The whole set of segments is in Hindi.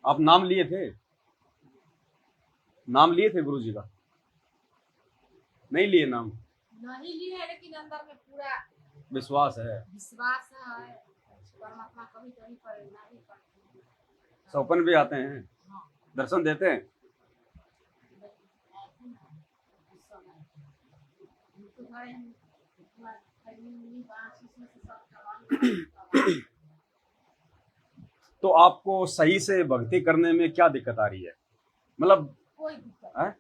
आप नाम लिए थे? नाम लिए थे गुरु जी का? नहीं लिए नाम? नहीं लिए है, लेकिन अंदर में पूरा विश्वास है। विश्वास है। परमात्मा कभी कभी प्रेरणा भी करते हैं। सौपन भी आते हैं, हाँ, दर्शन देते हैं। ऐसे ना उस समय तो गए हम पूरा खैनी बांस उसमें से सब दवाई तो आपको सही से भक्ति करने में क्या दिक्कत आ रही है? मतलब कोई दिक्कत है?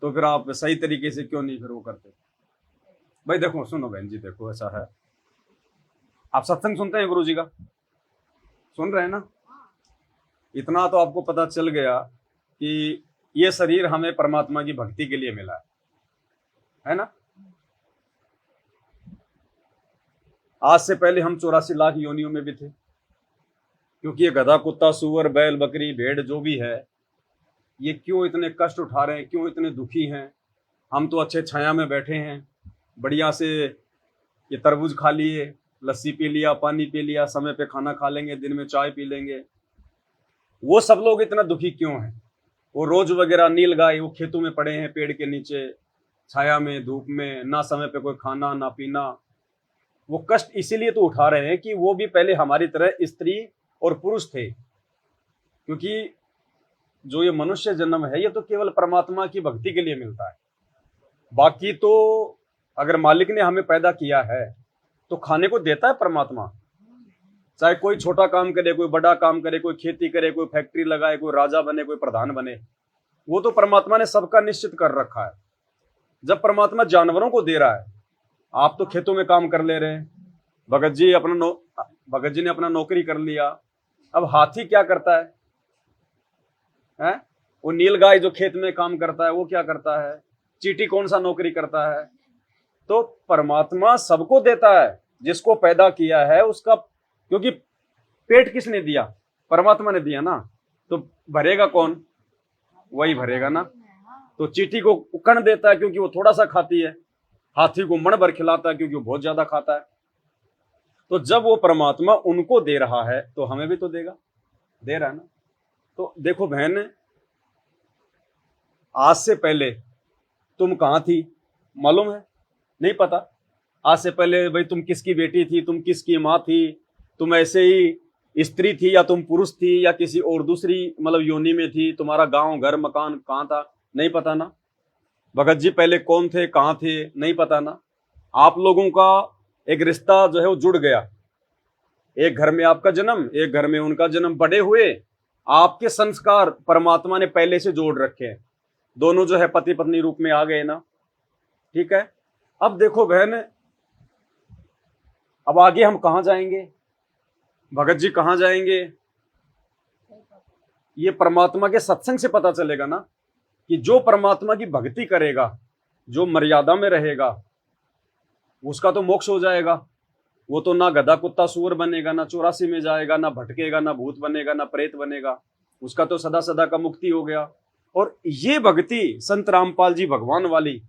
तो फिर आप सही तरीके से क्यों नहीं फिर वो करते? भाई देखो, सुनो बहन जी, देखो ऐसा है, आप सत्संग सुनते हैं गुरु जी का? सुन रहे हैं ना? इतना तो आपको पता चल गया कि ये शरीर हमें परमात्मा की भक्ति के लिए मिला है ना? आज से पहले हम 84 लाख योनियों में भी थे, क्योंकि ये गधा कुत्ता सुअर बैल बकरी भेड़ जो भी है, ये क्यों इतने कष्ट उठा रहे हैं, क्यों इतने दुखी हैं? हम तो अच्छे छाया में बैठे हैं, बढ़िया से ये तरबूज खा लिए, लस्सी पी लिया, पानी पी लिया, समय पे खाना खा लेंगे, दिन में चाय पी लेंगे। वो सब लोग इतना दुखी क्यों हैं? वो रोज वगैरह नील गाय वो खेतों में पड़े हैं, पेड़ के नीचे छाया में धूप में, ना समय पे कोई खाना ना पीना। वो कष्ट इसीलिए तो उठा रहे हैं कि वो भी पहले हमारी तरह स्त्री और पुरुष थे, क्योंकि जो ये मनुष्य जन्म है ये तो केवल परमात्मा की भक्ति के लिए मिलता है। बाकी तो अगर मालिक ने हमें पैदा किया है तो खाने को देता है परमात्मा। चाहे कोई छोटा काम करे, कोई बड़ा काम करे, कोई खेती करे, कोई फैक्ट्री लगाए, कोई राजा बने, कोई प्रधान बने, वो तो परमात्मा ने सबका निश्चित कर रखा है। जब परमात्मा जानवरों को दे रहा है, आप तो खेतों में काम कर ले रहे हैं, भगत जी ने अपना नौकरी कर लिया। अब हाथी क्या करता है? वो नीलगाय जो खेत में काम करता है वो क्या करता है? चींटी कौन सा नौकरी करता है? तो परमात्मा सबको देता है, जिसको पैदा किया है उसका, क्योंकि पेट किसने दिया? परमात्मा ने दिया ना, तो भरेगा कौन? वही भरेगा ना। तो चींटी को कण देता है क्योंकि वो थोड़ा सा खाती है, हाथी को मण भर खिलाता है क्योंकि वो बहुत ज्यादा खाता है। तो जब वो परमात्मा उनको दे रहा है तो हमें भी तो देगा, दे रहा है ना। तो देखो बहन, आज से पहले तुम कहां थी मालूम है? नहीं पता। आज से पहले भाई तुम किसकी बेटी थी, तुम किसकी माँ थी, तुम ऐसे ही स्त्री थी या तुम पुरुष थी या किसी और दूसरी मतलब योनि में थी, तुम्हारा गांव घर मकान कहाँ था, नहीं पता ना। भगत जी पहले कौन थे, कहाँ थे, नहीं पता ना। आप लोगों का एक रिश्ता जो है वो जुड़ गया, एक घर में आपका जन्म, एक घर में उनका जन्म, बड़े हुए, आपके संस्कार परमात्मा ने पहले से जोड़ रखे हैं, दोनों जो है पति पत्नी रूप में आ गए ना। ठीक है, अब देखो बहन, अब आगे हम कहां जाएंगे? भगत जी कहां जाएंगे? ये परमात्मा के सत्संग से पता चलेगा ना, कि जो परमात्मा की भक्ति करेगा, जो मर्यादा में रहेगा, उसका तो मोक्ष हो जाएगा। वो तो ना गधा कुत्ता सुअर बनेगा, ना 84 में जाएगा, ना भटकेगा, ना भूत बनेगा, ना प्रेत बनेगा, उसका तो सदा सदा का मुक्ति हो गया। और ये भक्ति संत रामपाल जी भगवान वाली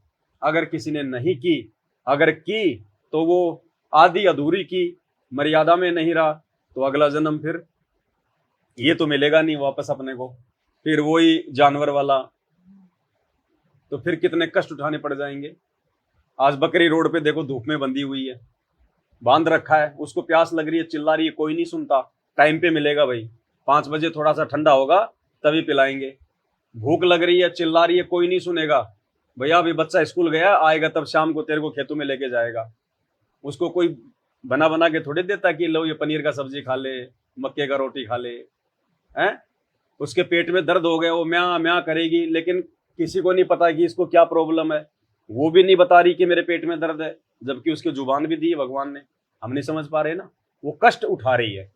अगर किसी ने नहीं की, अगर की तो वो आधी अधूरी की, मर्यादा में नहीं रहा, तो अगला जन्म फिर ये तो मिलेगा नहीं वापस अपने को, फिर वही जानवर वाला, तो फिर कितने कष्ट उठाने पड़ जाएंगे। आज बकरी रोड पे देखो धूप में बंधी हुई है, बांध रखा है, उसको प्यास लग रही है, चिल्ला रही है, कोई नहीं सुनता। टाइम पे मिलेगा भाई, 5 बजे थोड़ा सा ठंडा होगा तभी पिलाएंगे। भूख लग रही है, चिल्ला रही है, कोई नहीं सुनेगा। भैया अभी बच्चा स्कूल गया, आएगा तब शाम को तेरे को खेतों में लेके जाएगा। उसको कोई बना बना के थोड़ी देता कि लो ये पनीर का सब्जी खा ले, मक्के का रोटी खा ले, हैं? उसके पेट में दर्द हो गया, वो म्या म्या करेगी, लेकिन किसी को नहीं पता कि इसको क्या प्रॉब्लम है। वो भी नहीं बता रही कि मेरे पेट में दर्द है, जबकि उसकी जुबान भी दी है भगवान ने, हम नहीं समझ पा रहे ना। वो कष्ट उठा रही है,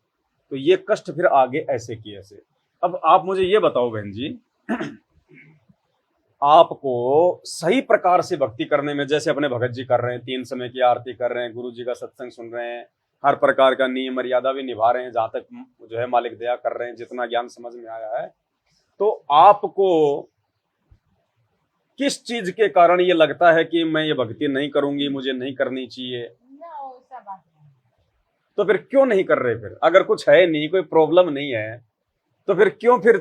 तो ये कष्ट फिर आगे ऐसे की ऐसे। अब आप मुझे ये बताओ बहन जी, आपको सही प्रकार से भक्ति करने में, जैसे अपने भगत जी कर रहे हैं, 3 समय की आरती कर रहे हैं, गुरु जी का सत्संग सुन रहे हैं, हर प्रकार का नियम मर्यादा भी निभा रहे हैं, जहां तक जो है मालिक दया कर रहे हैं, जितना ज्ञान समझ में आया है, तो आपको किस चीज के कारण ये लगता है कि मैं ये भक्ति नहीं करूंगी, मुझे नहीं करनी चाहिए? तो फिर क्यों नहीं कर रहे? फिर अगर कुछ है नहीं, कोई प्रॉब्लम नहीं है, तो फिर क्यों फिर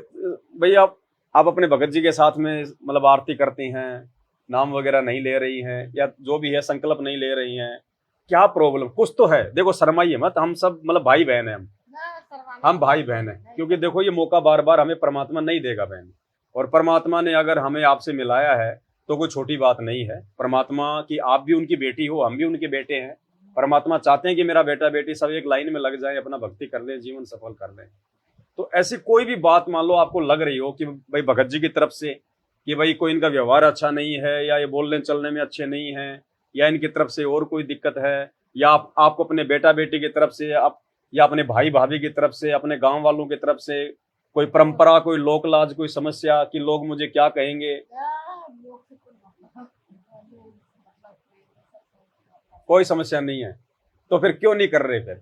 भाई आप अपने भगत जी के साथ में मतलब आरती करती हैं, नाम वगैरह नहीं ले रही हैं, या जो भी है संकल्प नहीं ले रही हैं, क्या प्रॉब्लम? कुछ तो है। देखो शर्माइए मत, हम सब मतलब भाई बहन हैं, ना शर्माने हम की भाई बात बहन नहीं हैं। है। क्योंकि देखो ये मौका बार बार हमें परमात्मा नहीं देगा बहन, और परमात्मा ने अगर हमें आपसे मिलाया है तो कोई छोटी बात नहीं है। परमात्मा की आप भी उनकी बेटी हो, हम भी उनके बेटे हैं। परमात्मा चाहते हैं कि मेरा बेटा बेटी सब एक लाइन में लग जाए, अपना भक्ति कर ले, जीवन सफल कर ले। तो ऐसी कोई भी बात मान लो आपको लग रही हो कि भाई भगत जी की तरफ से कि भाई कोई इनका व्यवहार अच्छा नहीं है, या ये बोलने चलने में अच्छे नहीं है, या इनकी तरफ से और कोई दिक्कत है, या आपको अपने बेटा बेटी की तरफ से आप, या अपने भाई भाभी की तरफ से, अपने गांव वालों की तरफ से कोई परंपरा, कोई लोक लाज, कोई समस्या कि लोग मुझे क्या कहेंगे, लोग से कोई मतलब कोई समस्या नहीं है, तो फिर क्यों नहीं कर रहे? फिर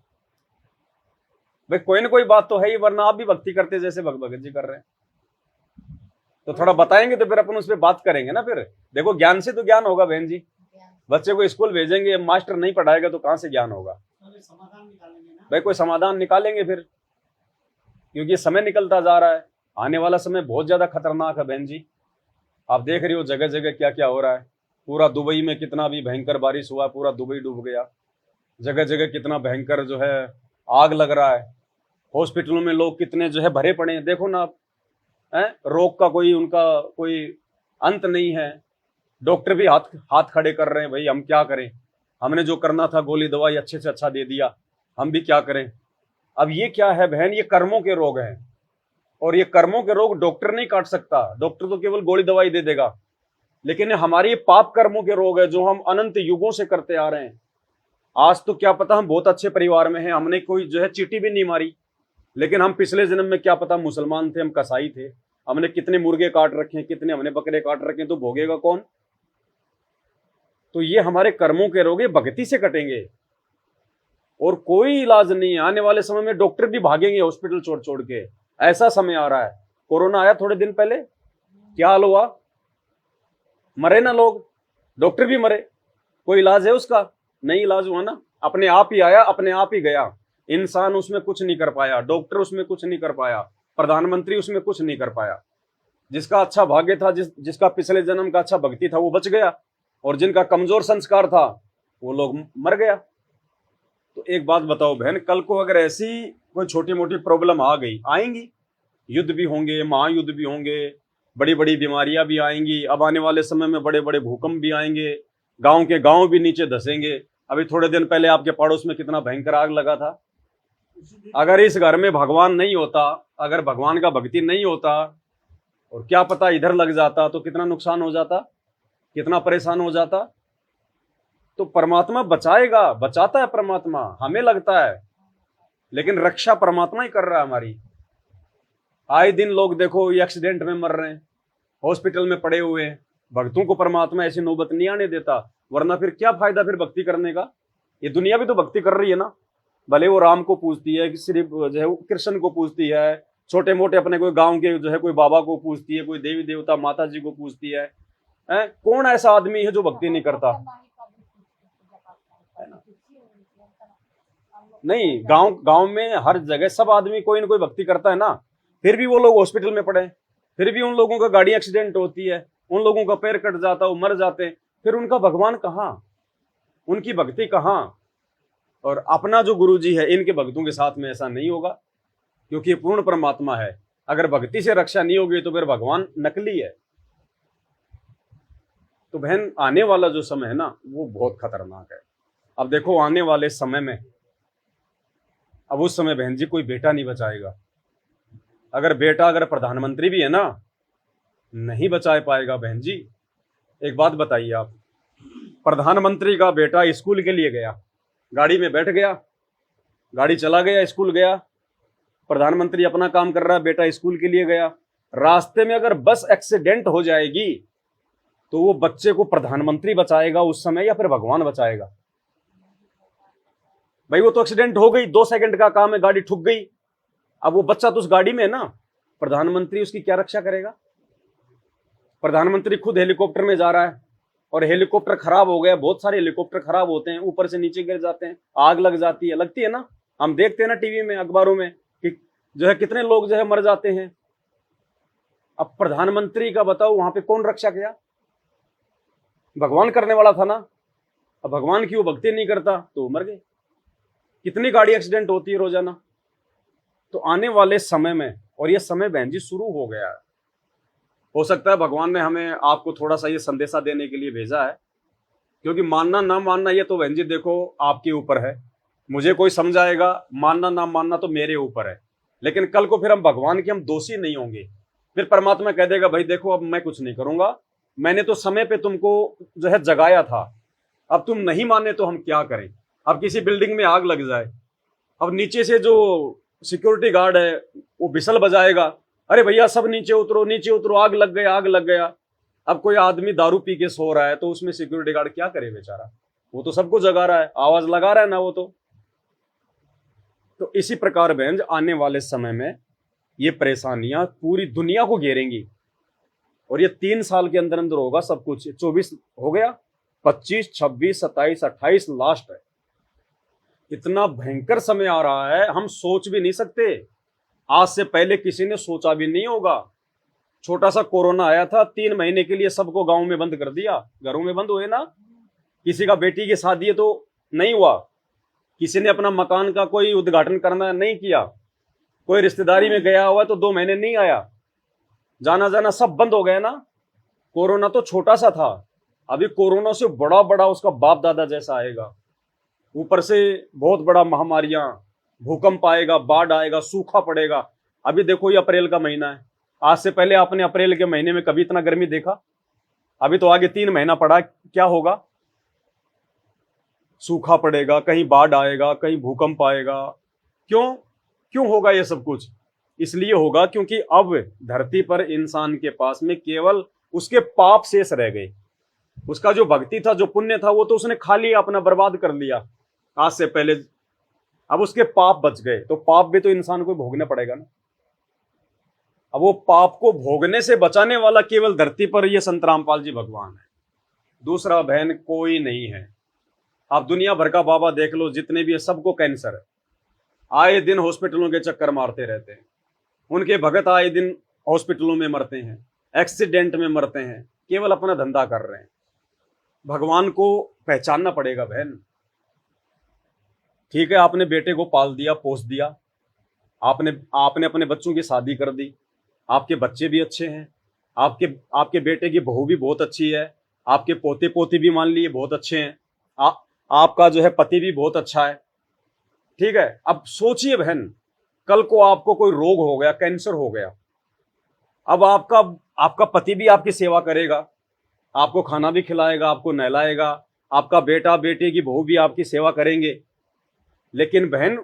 भाई कोई ना कोई बात तो है ही, वरना आप भी भक्ति करते जैसे भगत जी कर रहे हैं। तो थोड़ा बताएंगे तो फिर अपन उस पर बात करेंगे ना। फिर देखो ज्ञान से तो ज्ञान होगा बहन जी। बच्चे को स्कूल भेजेंगे, मास्टर नहीं पढ़ाएगा तो कहाँ से ज्ञान होगा? भाई कोई समाधान निकालेंगे फिर, क्योंकि समय निकलता जा रहा है। आने वाला समय बहुत ज्यादा खतरनाक है बहन जी। आप देख रही हो जगह जगह क्या क्या हो रहा है। पूरा दुबई में कितना भी भयंकर बारिश हुआ, पूरा दुबई डूब गया। जगह जगह कितना भयंकर जो है आग लग रहा है। हॉस्पिटलों में लोग कितने जो है भरे पड़े हैं, देखो ना आप। रोग का कोई उनका कोई अंत नहीं है। डॉक्टर भी हाथ हाथ खड़े कर रहे हैं, भाई हम क्या करें, हमने जो करना था गोली दवाई अच्छे से अच्छा दे दिया, हम भी क्या करें। अब ये क्या है बहन, ये कर्मों के रोग हैं, और ये कर्मों के रोग डॉक्टर नहीं काट सकता। डॉक्टर तो केवल गोली दवाई दे देगा, लेकिन हमारी पाप कर्मों के रोग है जो हम अनंत युगों से करते आ रहे हैं। आज तो क्या पता हम बहुत अच्छे परिवार में हैं, हमने कोई जो है चींटी भी नहीं मारी, लेकिन हम पिछले जन्म में क्या पता मुसलमान थे, हम कसाई थे, हमने कितने मुर्गे काट रखे हैं, कितने हमने बकरे काट रखे हैं, तो भोगेगा कौन? तो ये हमारे कर्मों के रोग भक्ति से कटेंगे, और कोई इलाज नहीं है। आने वाले समय में डॉक्टर भी भागेंगे हॉस्पिटल छोड़ छोड़ के, ऐसा समय आ रहा है। कोरोना आया थोड़े दिन पहले, क्या हाल हुआ? मरे ना लोग, डॉक्टर भी मरे। कोई इलाज है उसका? नहीं इलाज हुआ ना। अपने आप ही आया, अपने आप ही गया। इंसान उसमें कुछ नहीं कर पाया, डॉक्टर उसमें कुछ नहीं कर पाया, प्रधानमंत्री उसमें कुछ नहीं कर पाया। जिसका अच्छा भाग्य था, जिसका पिछले जन्म का अच्छा भक्ति था, वो बच गया, और जिनका कमजोर संस्कार था वो लोग मर गया। तो एक बात बताओ बहन, कल को अगर ऐसी कोई छोटी मोटी प्रॉब्लम आ गई, आएंगी, युद्ध भी होंगे, महायुद्ध भी होंगे, बड़ी बड़ी बीमारियां भी आएंगी। अब आने वाले समय में बड़े बड़े भूकंप भी आएंगे, गांव के गांव भी नीचे धसेंगे। अभी थोड़े दिन पहले आपके पड़ोस में कितना भयंकर आग लगा था। अगर इस घर में भगवान नहीं होता, अगर भगवान का भक्ति नहीं होता, और क्या पता इधर लग जाता तो कितना नुकसान हो जाता, कितना परेशान हो जाता। तो परमात्मा बचाएगा, बचाता है परमात्मा, हमें लगता है, लेकिन रक्षा परमात्मा ही कर रहा है हमारी। आए दिन लोग देखो ये एक्सीडेंट में मर रहे हैं, हॉस्पिटल में पड़े हुए हैं। भक्तों को परमात्मा ऐसी नौबत नहीं आने देता, वरना फिर क्या फायदा फिर भक्ति करने का। ये दुनिया भी तो भक्ति कर रही है ना, भले वो राम को पूजती है, सिर्फ जो है कृष्ण को पूजती है, छोटे मोटे अपने कोई गांव के जो है कोई बाबा को पूजती है, कोई देवी देवता माता जी को पूजती है। कौन ऐसा आदमी है जो भक्ति नहीं करता? नहीं, गांव गांव में हर जगह सब आदमी कोई ना कोई भक्ति करता है ना। फिर भी वो लोग हॉस्पिटल में पड़े, फिर भी उन लोगों का गाड़ी एक्सीडेंट होती है, उन लोगों का पैर कट जाता है, वो मर जाते हैं। फिर उनका भगवान कहाँ, उनकी भक्ति कहाँ? और अपना जो गुरु जी है, इनके भक्तों के साथ में ऐसा नहीं होगा, क्योंकि ये पूर्ण परमात्मा है। अगर भक्ति से रक्षा नहीं होगी तो फिर भगवान नकली है। तो बहन आने वाला जो समय है ना, वो बहुत खतरनाक है। अब देखो आने वाले समय में, अब उस समय बहन जी कोई बेटा नहीं बचाएगा। अगर प्रधानमंत्री भी है ना, नहीं बचा पाएगा बहन जी। एक बात बताइए आप, प्रधानमंत्री का बेटा स्कूल के लिए गया, गाड़ी में बैठ गया, गाड़ी चला गया, स्कूल गया, प्रधानमंत्री अपना काम कर रहा है, बेटा स्कूल के लिए गया। रास्ते में अगर बस एक्सीडेंट हो जाएगी तो वो बच्चे को प्रधानमंत्री बचाएगा उस समय, या फिर भगवान बचाएगा? भाई वो तो एक्सीडेंट हो गई, 2 सेकंड का काम है, गाड़ी ठुक गई। अब वो बच्चा तो उस गाड़ी में है ना, प्रधानमंत्री उसकी क्या रक्षा करेगा? प्रधानमंत्री खुद हेलीकॉप्टर में जा रहा है, और हेलीकॉप्टर खराब हो गया। बहुत सारे हेलीकॉप्टर खराब होते हैं, ऊपर से नीचे गिर जाते हैं, आग लग जाती है, लगती है ना। हम देखते हैं ना टीवी में, अखबारों में, कि जो है कितने लोग जो है मर जाते हैं। अब प्रधानमंत्री का बताओ, वहां पे कौन रक्षा किया? भगवान करने वाला था ना। अब भगवान की वो भक्ति नहीं करता तो वो मर गए। कितनी गाड़ी एक्सीडेंट होती है रोजाना। तो आने वाले समय में, और ये समय बहन जी शुरू हो गया है, हो सकता है भगवान ने हमें आपको थोड़ा सा ये संदेशा देने के लिए भेजा है, क्योंकि मानना ना मानना ये तो बहन जी देखो आपके ऊपर है। मुझे कोई समझाएगा, मानना ना मानना तो मेरे ऊपर है, लेकिन कल को फिर हम भगवान के हम दोषी नहीं होंगे। फिर परमात्मा कह देगा भाई देखो अब मैं कुछ नहीं करूंगा, मैंने तो समय पे तुमको जो है जगाया था, अब तुम नहीं माने तो हम क्या करें। अब किसी बिल्डिंग में आग लग जाए, अब नीचे से जो सिक्योरिटी गार्ड है वो बिसल बजाएगा, अरे भैया सब नीचे उतरो नीचे उतरो, आग लग गया आग लग गया। अब कोई आदमी दारू पी के सो रहा है तो उसमें सिक्योरिटी गार्ड क्या करे बेचारा, वो तो सबको जगा रहा है, आवाज लगा रहा है ना वो तो इसी प्रकार बहन आने वाले समय में ये परेशानियां पूरी दुनिया को घेरेंगी, और ये 3 साल के अंदर अंदर होगा सब कुछ। 24 हो गया, 25, 26, 27, 28 लास्ट है। इतना भयंकर समय आ रहा है हम सोच भी नहीं सकते। आज से पहले किसी ने सोचा भी नहीं होगा। छोटा सा कोरोना आया था, 3 महीने के लिए सबको गांव में बंद कर दिया, घरों में बंद हुए ना। किसी का बेटी की शादी है तो नहीं हुआ, किसी ने अपना मकान का कोई उद्घाटन करना नहीं किया, कोई रिश्तेदारी में गया हुआ तो 2 महीने नहीं आया, जाना जाना सब बंद हो गया ना। कोरोना तो छोटा सा था, अभी कोरोना से बड़ा बड़ा उसका बाप दादा जैसा आएगा। ऊपर से बहुत बड़ा महामारियां, भूकंप आएगा, बाढ़ आएगा, सूखा पड़ेगा। अभी देखो ये अप्रैल का महीना है, आज से पहले आपने अप्रैल के महीने में कभी इतना गर्मी देखा? अभी तो आगे 3 महीना पड़ा, क्या होगा? सूखा पड़ेगा, कहीं बाढ़ आएगा, कहीं भूकंप आएगा। क्यों होगा ये सब कुछ? इसलिए होगा क्योंकि अब धरती पर इंसान के पास में केवल उसके पाप शेष रह गए। उसका जो भक्ति था, जो पुण्य था, वो तो उसने खा लिया, अपना बर्बाद कर लिया आज से पहले। अब उसके पाप बच गए, तो पाप भी तो इंसान को भोगना पड़ेगा ना। अब वो पाप को भोगने से बचाने वाला केवल धरती पर ये संत रामपाल जी भगवान है, दूसरा बहन कोई नहीं है। आप दुनिया भर का बाबा देख लो, जितने भी है सबको कैंसर है, आए दिन हॉस्पिटलों के चक्कर मारते रहते हैं। उनके भगत आए दिन हॉस्पिटलों में मरते हैं, एक्सीडेंट में मरते हैं, केवल अपना धंधा कर रहे हैं। भगवान को पहचानना पड़ेगा बहन। ठीक है, आपने बेटे को पाल दिया, पोस दिया, आपने अपने बच्चों की शादी कर दी, आपके बच्चे भी अच्छे हैं, आपके बेटे की बहू भी बहुत अच्छी है, आपके पोते पोती भी मान लिए बहुत अच्छे हैं, आपका जो है पति भी बहुत अच्छा है। ठीक है, अब सोचिए बहन, कल को आपको कोई रोग हो गया, कैंसर हो गया, अब आपका पति भी आपकी सेवा करेगा, आपको खाना भी खिलाएगा, आपको नहलाएगा, आपका बेटा बेटे की बहू भी आपकी सेवा करेंगे। लेकिन बहन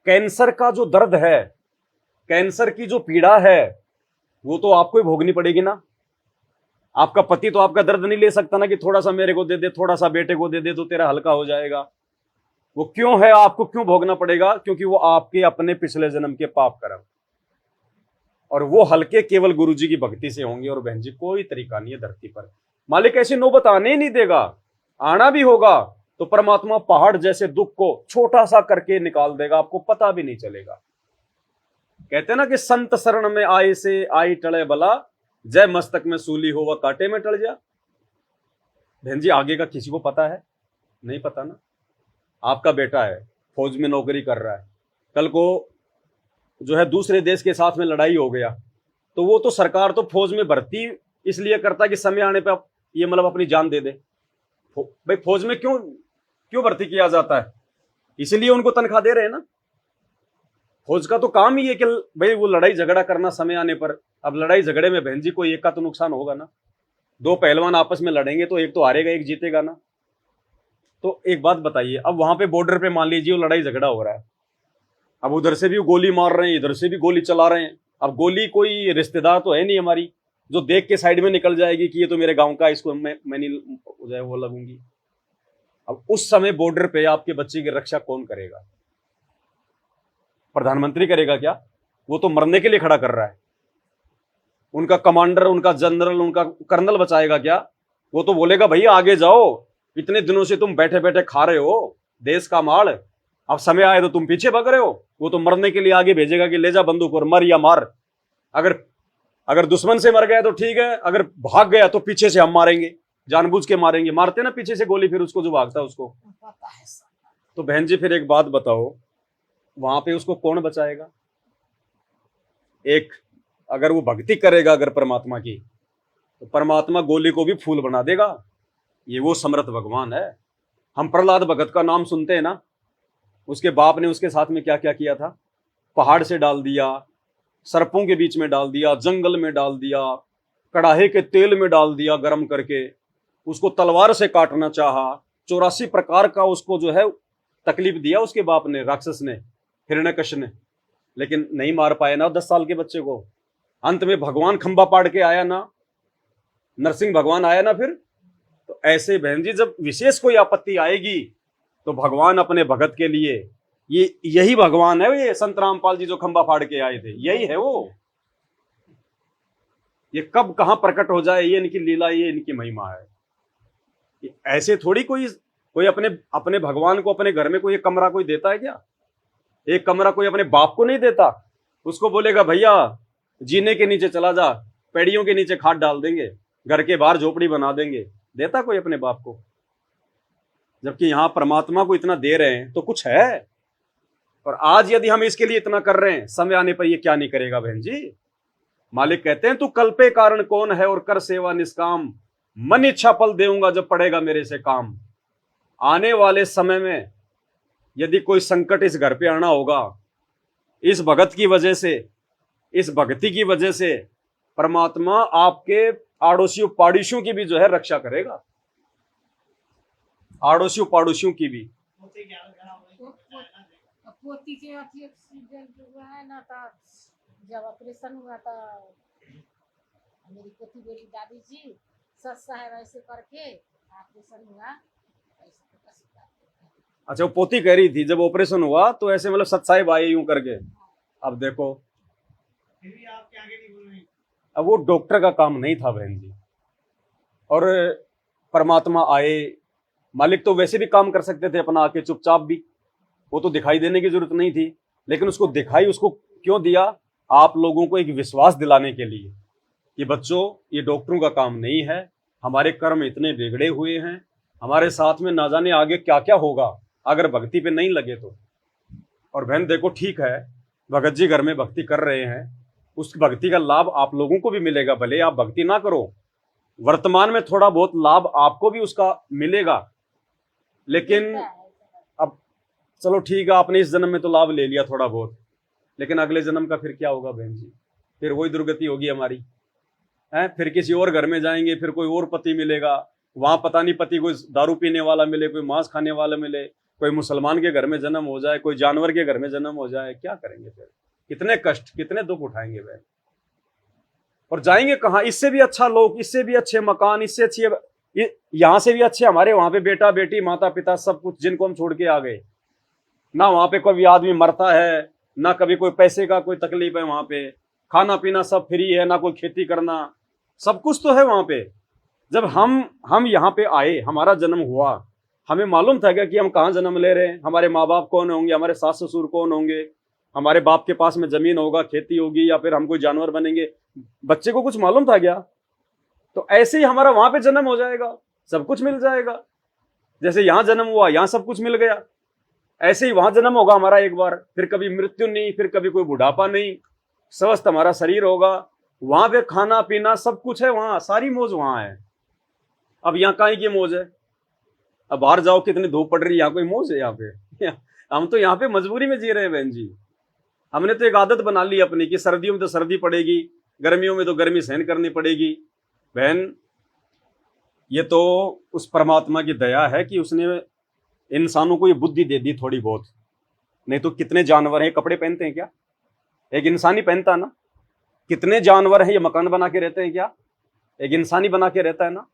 कैंसर का जो दर्द है, कैंसर की जो पीड़ा है, वो तो आपको ही भोगनी पड़ेगी ना। आपका पति तो आपका दर्द नहीं ले सकता ना कि थोड़ा सा मेरे को दे दे, थोड़ा सा बेटे को दे दे तो तेरा हल्का हो जाएगा। वो क्यों है, आपको क्यों भोगना पड़ेगा? क्योंकि वो आपके अपने पिछले जन्म के पाप कर्म, और वो हल्के केवल गुरु जी की भक्ति से होंगे। और बहन जी कोई तरीका नहीं है धरती पर, मालिक ऐसी नौबत आने ही नहीं देगा। आना भी होगा तो परमात्मा पहाड़ जैसे दुख को छोटा सा करके निकाल देगा, आपको पता भी नहीं चलेगा। कहते ना कि संत शरण में आए से आई टले बला, जय मस्तक में सूली हो वह कांटे में टल जा। बहन जी आगे का किसी को पता है? नहीं पता ना। आपका बेटा है, फौज में नौकरी कर रहा है, कल को जो है दूसरे देश के साथ में लड़ाई हो गया, तो वो तो सरकार तो फौज में भर्ती इसलिए करता है कि समय आने पर ये मतलब अपनी जान दे दे। भाई फौज में क्यों भर्ती किया जाता है? इसलिए उनको तनख्वाह दे रहे हैं ना। फौज का तो काम ही है कि भाई वो लड़ाई झगड़ा करना समय आने पर। अब लड़ाई झगड़े में बहन जी कोई एक का तो नुकसान होगा ना। 2 पहलवान आपस में लड़ेंगे तो एक तो हारेगा, एक जीतेगा ना। तो एक बात बताइए, अब वहां पे बॉर्डर पे मान लीजिए वो लड़ाई झगड़ा हो रहा है, अब उधर से भी गोली मार रहे हैं, इधर से भी गोली चला रहे हैं। अब गोली कोई रिश्तेदार तो है नहीं हमारी जो देख के साइड में निकल जाएगी कि ये तो मेरे गांव का, इसको मैं नहीं वो लगूंगी। अब उस समय बॉर्डर पे आपके बच्चे की रक्षा कौन करेगा? प्रधानमंत्री करेगा क्या? वो तो मरने के लिए खड़ा कर रहा है। उनका कमांडर, उनका जनरल, उनका कर्नल बचाएगा क्या? वो तो बोलेगा भैया आगे जाओ, इतने दिनों से तुम बैठे बैठे खा रहे हो देश का माल, अब समय आए तो तुम पीछे भाग रहे हो। वो तो मरने के लिए आगे भेजेगा कि ले जा बंदूक और मर या मार। अगर अगर दुश्मन से मर गया तो ठीक है, अगर भाग गया तो पीछे से हम मारेंगे, जानबूझ के मारेंगे, मारते ना पीछे से गोली, फिर उसको जो भागता है उसको। पता है सब। तो बहन जी फिर एक बात बताओ, वहां पे उसको कौन बचाएगा? एक अगर वो भक्ति करेगा अगर परमात्मा की, तो परमात्मा गोली को भी फूल बना देगा। ये वो समर्थ भगवान है। हम प्रहलाद भगत का नाम सुनते हैं ना, उसके बाप ने उसके साथ में क्या क्या किया था। पहाड़ से डाल दिया, सर्पों के बीच में डाल दिया, जंगल में डाल दिया, कड़ाहे के तेल में डाल दिया गर्म करके, उसको तलवार से काटना चाहा, 84 प्रकार का उसको जो है तकलीफ दिया उसके बाप ने, राक्षस ने, हिरण्यकश्यप ने, लेकिन नहीं मार पाए ना 10 साल के बच्चे को। अंत में भगवान खंबा पाड़ के आया ना, नरसिंह भगवान आया ना फिर। तो ऐसे बहन जी जब विशेष कोई आपत्ति आएगी तो भगवान अपने भगत के लिए, ये यही भगवान है, ये संत रामपाल जी जो खंबा फाड़ के आए थे, यही है वो। ये कब कहां प्रकट हो जाए, ये इनकी लीला, ये इनकी महिमा है। ऐसे थोड़ी कोई अपने अपने भगवान को अपने घर में कोई एक कमरा कोई देता है क्या? एक कमरा कोई अपने बाप को नहीं देता। उसको बोलेगा भैया जीने के नीचे चला जा, पेड़ियों के नीचे खाद डाल देंगे, घर के बाहर झोपड़ी बना देंगे। देता कोई अपने बाप को? जबकि यहां परमात्मा को इतना दे रहे हैं तो कुछ है। और आज यदि हम इसके लिए इतना कर रहे हैं, समय आने पर ये क्या नहीं करेगा बहन जी। मालिक कहते हैं तू कल्पे कारण कौन है और कर सेवा निष्काम, मन इच्छा फल देऊंगा जब पड़ेगा मेरे से काम। आने वाले समय में यदि कोई संकट इस घर पे आना होगा, इस भगत की वजह से, इस भक्ति की वजह से परमात्मा आपके आड़ोसियों पाड़ोसियों की भी जो है रक्षा करेगा, आड़ोसियों पाड़ोसियों की भी। पोती के अथी एक्सीडेंट हुआ है ना, था जब ऑपरेशन हुआ था, मेरी पोती बोली दादी जी सस्ता है वैसे करके ऑपरेशन हुआ। अच्छा वो पोती कह रही थी जब ऑपरेशन हुआ तो ऐसे मतलब सत साहिब आए यूं करके। अब देखो फिर भी आपके आगे नहीं बोल रही। अब वो डॉक्टर का काम नहीं था बहन जी, और परमात्मा आए। मालिक तो वैसे भी काम कर सकते थे अपना आके चुपचाप भी, वो तो दिखाई देने की जरूरत नहीं थी, लेकिन उसको दिखाई उसको क्यों दिया? आप लोगों को एक विश्वास दिलाने के लिए कि बच्चों ये डॉक्टरों का काम नहीं है, हमारे कर्म इतने बिगड़े हुए हैं, हमारे साथ में ना जाने आगे क्या क्या होगा अगर भक्ति पे नहीं लगे तो। और बहन देखो ठीक है, भगत जी घर में भक्ति कर रहे हैं, उस भक्ति का लाभ आप लोगों को भी मिलेगा, भले आप भक्ति ना करो, वर्तमान में थोड़ा बहुत लाभ आपको भी उसका मिलेगा। लेकिन अब चलो ठीक है, आपने इस जन्म में तो लाभ ले लिया थोड़ा बहुत, लेकिन अगले जन्म का फिर क्या होगा बहन जी? फिर वही दुर्गति होगी हमारी है। फिर किसी और घर में जाएंगे, फिर कोई और पति मिलेगा, वहां पता नहीं पति कोई दारू पीने वाला मिले, कोई मांस खाने वाला मिले, कोई मुसलमान के घर में जन्म हो जाए, कोई जानवर के घर में जन्म हो जाए, क्या करेंगे फिर? कितने कष्ट कितने दुख उठाएंगे वह, और जाएंगे कहाँ? इससे भी अच्छा लोग, इससे भी अच्छे मकान, इससे अच्छी यहां से भी अच्छे हमारे वहां पे बेटा बेटी माता पिता सब कुछ जिनको हम छोड़ के आ गए ना, वहां पे कोई आदमी मरता है ना, कभी कोई पैसे का कोई तकलीफ है, वहां पे खाना पीना सब फ्री है, ना कोई खेती करना, सब कुछ तो है वहां पे। जब हम यहाँ पे आए, हमारा जन्म हुआ, हमें मालूम था क्या कि हम कहाँ जन्म ले रहे हैं, हमारे माँ बाप कौन होंगे, हमारे सास ससुर कौन होंगे, हमारे बाप के पास में जमीन होगा, खेती होगी, या फिर हम कोई जानवर बनेंगे? बच्चे को कुछ मालूम था क्या? तो ऐसे ही हमारा वहां पे जन्म हो जाएगा, सब कुछ मिल जाएगा। जैसे यहाँ जन्म हुआ, यहाँ सब कुछ मिल गया, ऐसे ही वहां जन्म होगा हमारा एक बार, फिर कभी मृत्यु नहीं, फिर कभी कोई बुढ़ापा नहीं, स्वस्थ हमारा शरीर होगा, वहां पे खाना पीना सब कुछ है, वहां सारी मौज वहां है। अब यहाँ कहीं की मौज है? अब बाहर जाओ कितनी धूप पड़ रही है, यहाँ कोई मौज है यहाँ पे? हम तो यहाँ पे मजबूरी में जी रहे हैं बहन जी। हमने तो एक आदत बना ली अपनी कि सर्दियों में तो सर्दी पड़ेगी, गर्मियों में तो गर्मी सहन करनी पड़ेगी। बहन ये तो उस परमात्मा की दया है कि उसने इंसानों को ये बुद्धि दे दी थोड़ी बहुत, नहीं तो कितने जानवर हैं कपड़े पहनते हैं क्या? एक इंसान ही पहनता है ना। कितने जानवर हैं ये मकान बना के रहते हैं क्या? एक इंसान ही बना के रहता है ना।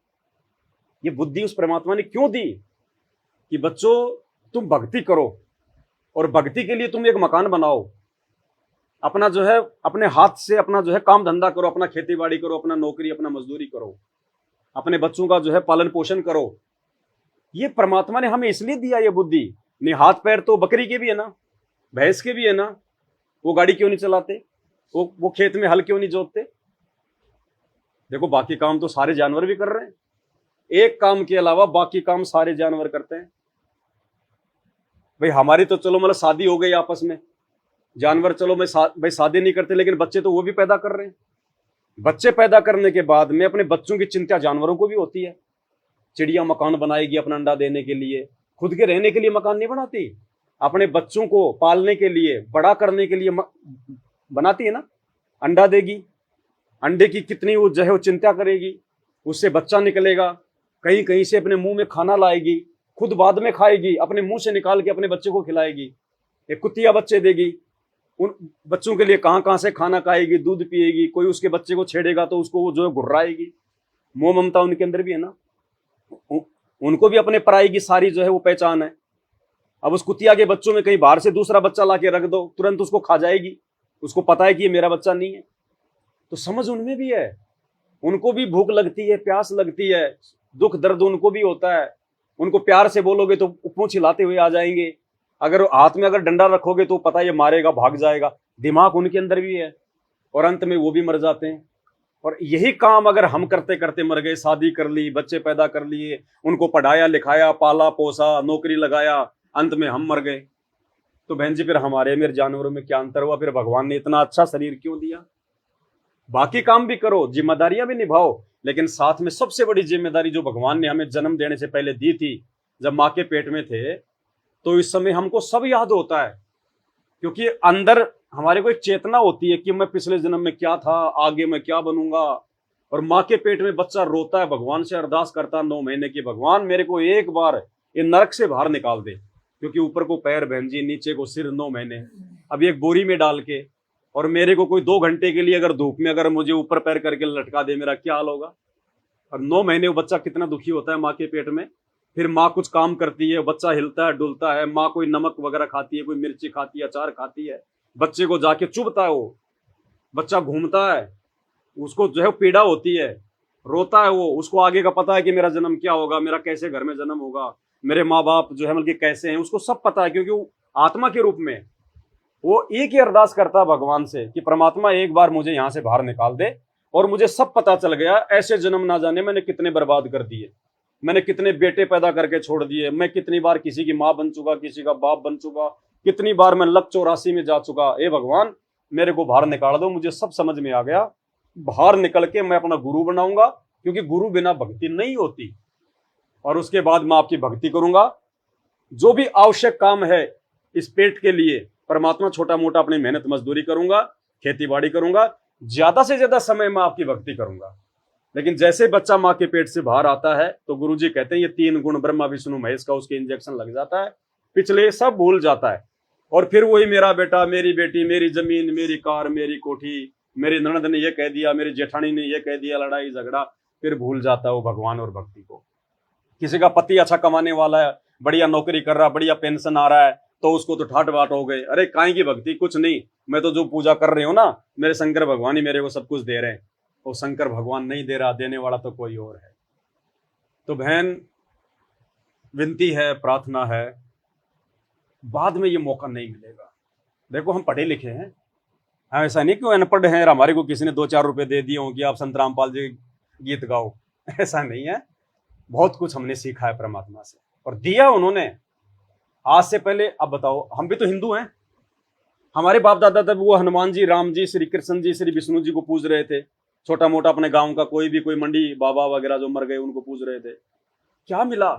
ये बुद्धि उस परमात्मा ने क्यों दी कि बच्चों तुम भक्ति करो, और भक्ति के लिए तुम एक मकान बनाओ, अपना जो है अपने हाथ से अपना जो है काम धंधा करो, अपना खेती बाड़ी करो, अपना नौकरी अपना मजदूरी करो, अपने बच्चों का जो है पालन पोषण करो। ये परमात्मा ने हमें इसलिए दिया ये बुद्धि। नहीं हाथ पैर तो बकरी के भी है ना, भैंस के भी है ना, वो गाड़ी क्यों नहीं चलाते, वो खेत में हल क्यों नहीं जोतते। देखो बाकी काम तो सारे जानवर भी कर रहे हैं, एक काम के अलावा बाकी काम सारे जानवर करते हैं। भाई हमारी तो चलो मतलब शादी हो गई आपस में, जानवर चलो भाई शादी नहीं करते, लेकिन बच्चे तो वो भी पैदा कर रहे हैं। बच्चे पैदा करने के बाद में अपने बच्चों की चिंता जानवरों को भी होती है। चिड़िया मकान बनाएगी अपना अंडा देने के लिए, खुद के रहने के लिए मकान नहीं बनाती, अपने बच्चों को पालने के लिए, बड़ा करने के लिए बनाती है ना। अंडा देगी, अंडे की कितनी वो जो है वो चिंता करेगी, उससे बच्चा निकलेगा, कहीं कहीं से अपने मुंह में खाना लाएगी, खुद बाद में खाएगी, अपने मुंह से निकाल के अपने बच्चे को खिलाएगी। एक कुतिया बच्चे देगी, उन बच्चों के लिए कहाँ कहाँ से खाना खाएगी, दूध पिएगी। कोई उसके बच्चे को छेड़ेगा तो उसको वो जो है गुर्राएगी। मोह ममता उनके अंदर भी है ना, उनको भी अपने पराई की सारी जो है वो पहचान है। अब उस कुतिया के बच्चों में कहीं बाहर से दूसरा बच्चा ला के रख दो, तुरंत उसको खा जाएगी, उसको पता है कि ये मेरा बच्चा नहीं है। तो समझ उनमें भी है, उनको भी भूख लगती है, प्यास लगती है, दुख दर्द उनको भी होता है। उनको प्यार से बोलोगे तो पूंछ हिलाते हुए आ जाएंगे, अगर हाथ में अगर डंडा रखोगे तो पता है ये मारेगा, भाग जाएगा। दिमाग उनके अंदर भी है, और अंत में वो भी मर जाते हैं। और यही काम अगर हम करते करते मर गए, शादी कर ली, बच्चे पैदा कर लिए, उनको पढ़ाया लिखाया, पाला पोसा, नौकरी लगाया, अंत में हम मर गए, तो बहन जी फिर हमारे मेरे जानवरों में क्या अंतर हुआ। फिर भगवान ने इतना अच्छा शरीर क्यों दिया। बाकी काम भी करो, जिम्मेदारियां भी निभाओ, लेकिन साथ में सबसे बड़ी जिम्मेदारी जो भगवान ने हमें जन्म देने से पहले दी थी, जब माँ के पेट में थे, तो इस समय हमको सब याद होता है, क्योंकि अंदर हमारे को एक चेतना होती है कि मैं पिछले जन्म में क्या था, आगे मैं क्या बनूंगा। और माँ के पेट में बच्चा रोता है, भगवान से अरदास करता 9 महीने की, भगवान मेरे को एक बार ये नरक से बाहर निकाल दे, क्योंकि ऊपर को पैर बहन जी, नीचे को सिर, 9 महीने। अब एक बोरी में डाल के, और मेरे को कोई 2 घंटे के लिए अगर धूप में अगर मुझे ऊपर पैर करके लटका दे, मेरा क्या हाल होगा। और 9 महीने वो बच्चा कितना दुखी होता है माँ के पेट में। फिर माँ कुछ काम करती है, बच्चा हिलता है डुलता है, माँ कोई नमक वगैरह खाती है, कोई मिर्ची खाती है, अचार खाती है, बच्चे को जाके चुभता है, वो बच्चा घूमता है, उसको जो है पीड़ा होती है, रोता है वो, उसको आगे का पता है कि मेरा जन्म क्या होगा, मेरा कैसे घर में जन्म होगा, मेरे माँ बाप जो है मतलब कैसे हैं, उसको सब पता है, क्योंकि वो आत्मा के रूप में वो एक ही अरदास करता है भगवान से कि परमात्मा एक बार मुझे यहाँ से बाहर निकाल दे, और मुझे सब पता चल गया, ऐसे जन्म ना जाने मैंने कितने बर्बाद कर दिए, मैंने कितने बेटे पैदा करके छोड़ दिए, मैं कितनी बार किसी की माँ बन चुका, किसी का बाप बन चुका, कितनी बार मैं लक 84 में जा चुका। हे भगवान मेरे को बाहर निकाल दो, मुझे सब समझ में आ गया, बाहर निकल के मैं अपना गुरु बनाऊंगा, क्योंकि गुरु बिना भक्ति नहीं होती। और उसके बाद मैं आपकी भक्ति करूंगा, जो भी आवश्यक काम है इस पेट के लिए, परमात्मा छोटा मोटा अपनी मेहनत मजदूरी करूंगा, खेती बाड़ी करूंगा, ज्यादा से ज्यादा समय में आपकी भक्ति करूंगा। लेकिन जैसे बच्चा माँ के पेट से बाहर आता है तो गुरुजी कहते हैं ये 3 गुण ब्रह्मा विष्णु महेश का उसके इंजेक्शन लग जाता है, पिछले सब भूल जाता है, और फिर वही मेरा बेटा, मेरी बेटी, मेरी जमीन, मेरी कार, मेरी कोठी, मेरी ननद ने ये कह दिया, मेरी जेठानी ने ये कह दिया, लड़ाई झगड़ा, फिर भूल जाता है वो भगवान और भक्ति को। किसी का पति अच्छा कमाने वाला है, बढ़िया नौकरी कर रहा, बढ़िया पेंशन आ रहा है, तो उसको तो ठाट बाट हो गए, अरे काहे की भक्ति, कुछ नहीं, मैं तो जो पूजा कर रही हूँ ना, मेरे शंकर भगवान ही मेरे को सब कुछ दे रहे हैं। वो शंकर भगवान नहीं दे रहा, देने वाला तो कोई और है। तो बहन विनती है, प्रार्थना है, बाद में ये मौका नहीं मिलेगा। देखो हम पढ़े लिखे हैं, हम ऐसा नहीं क्यों अनपढ़ हैं, हमारे को किसी ने 2-4 रुपए दे दिए हों कि आप संत रामपाल जी गीत गाओ, ऐसा नहीं है। बहुत कुछ हमने सीखा है परमात्मा से, और दिया उन्होंने आज से पहले। अब बताओ, हम भी तो हिंदू हैं, हमारे बाप दादा तब वो हनुमान जी, राम जी, श्री कृष्ण जी, श्री विष्णु जी को पूज रहे थे। छोटा मोटा अपने गांव का कोई भी, कोई मंडी बाबा वगैरह जो मर गए उनको पूज रहे थे। क्या मिला?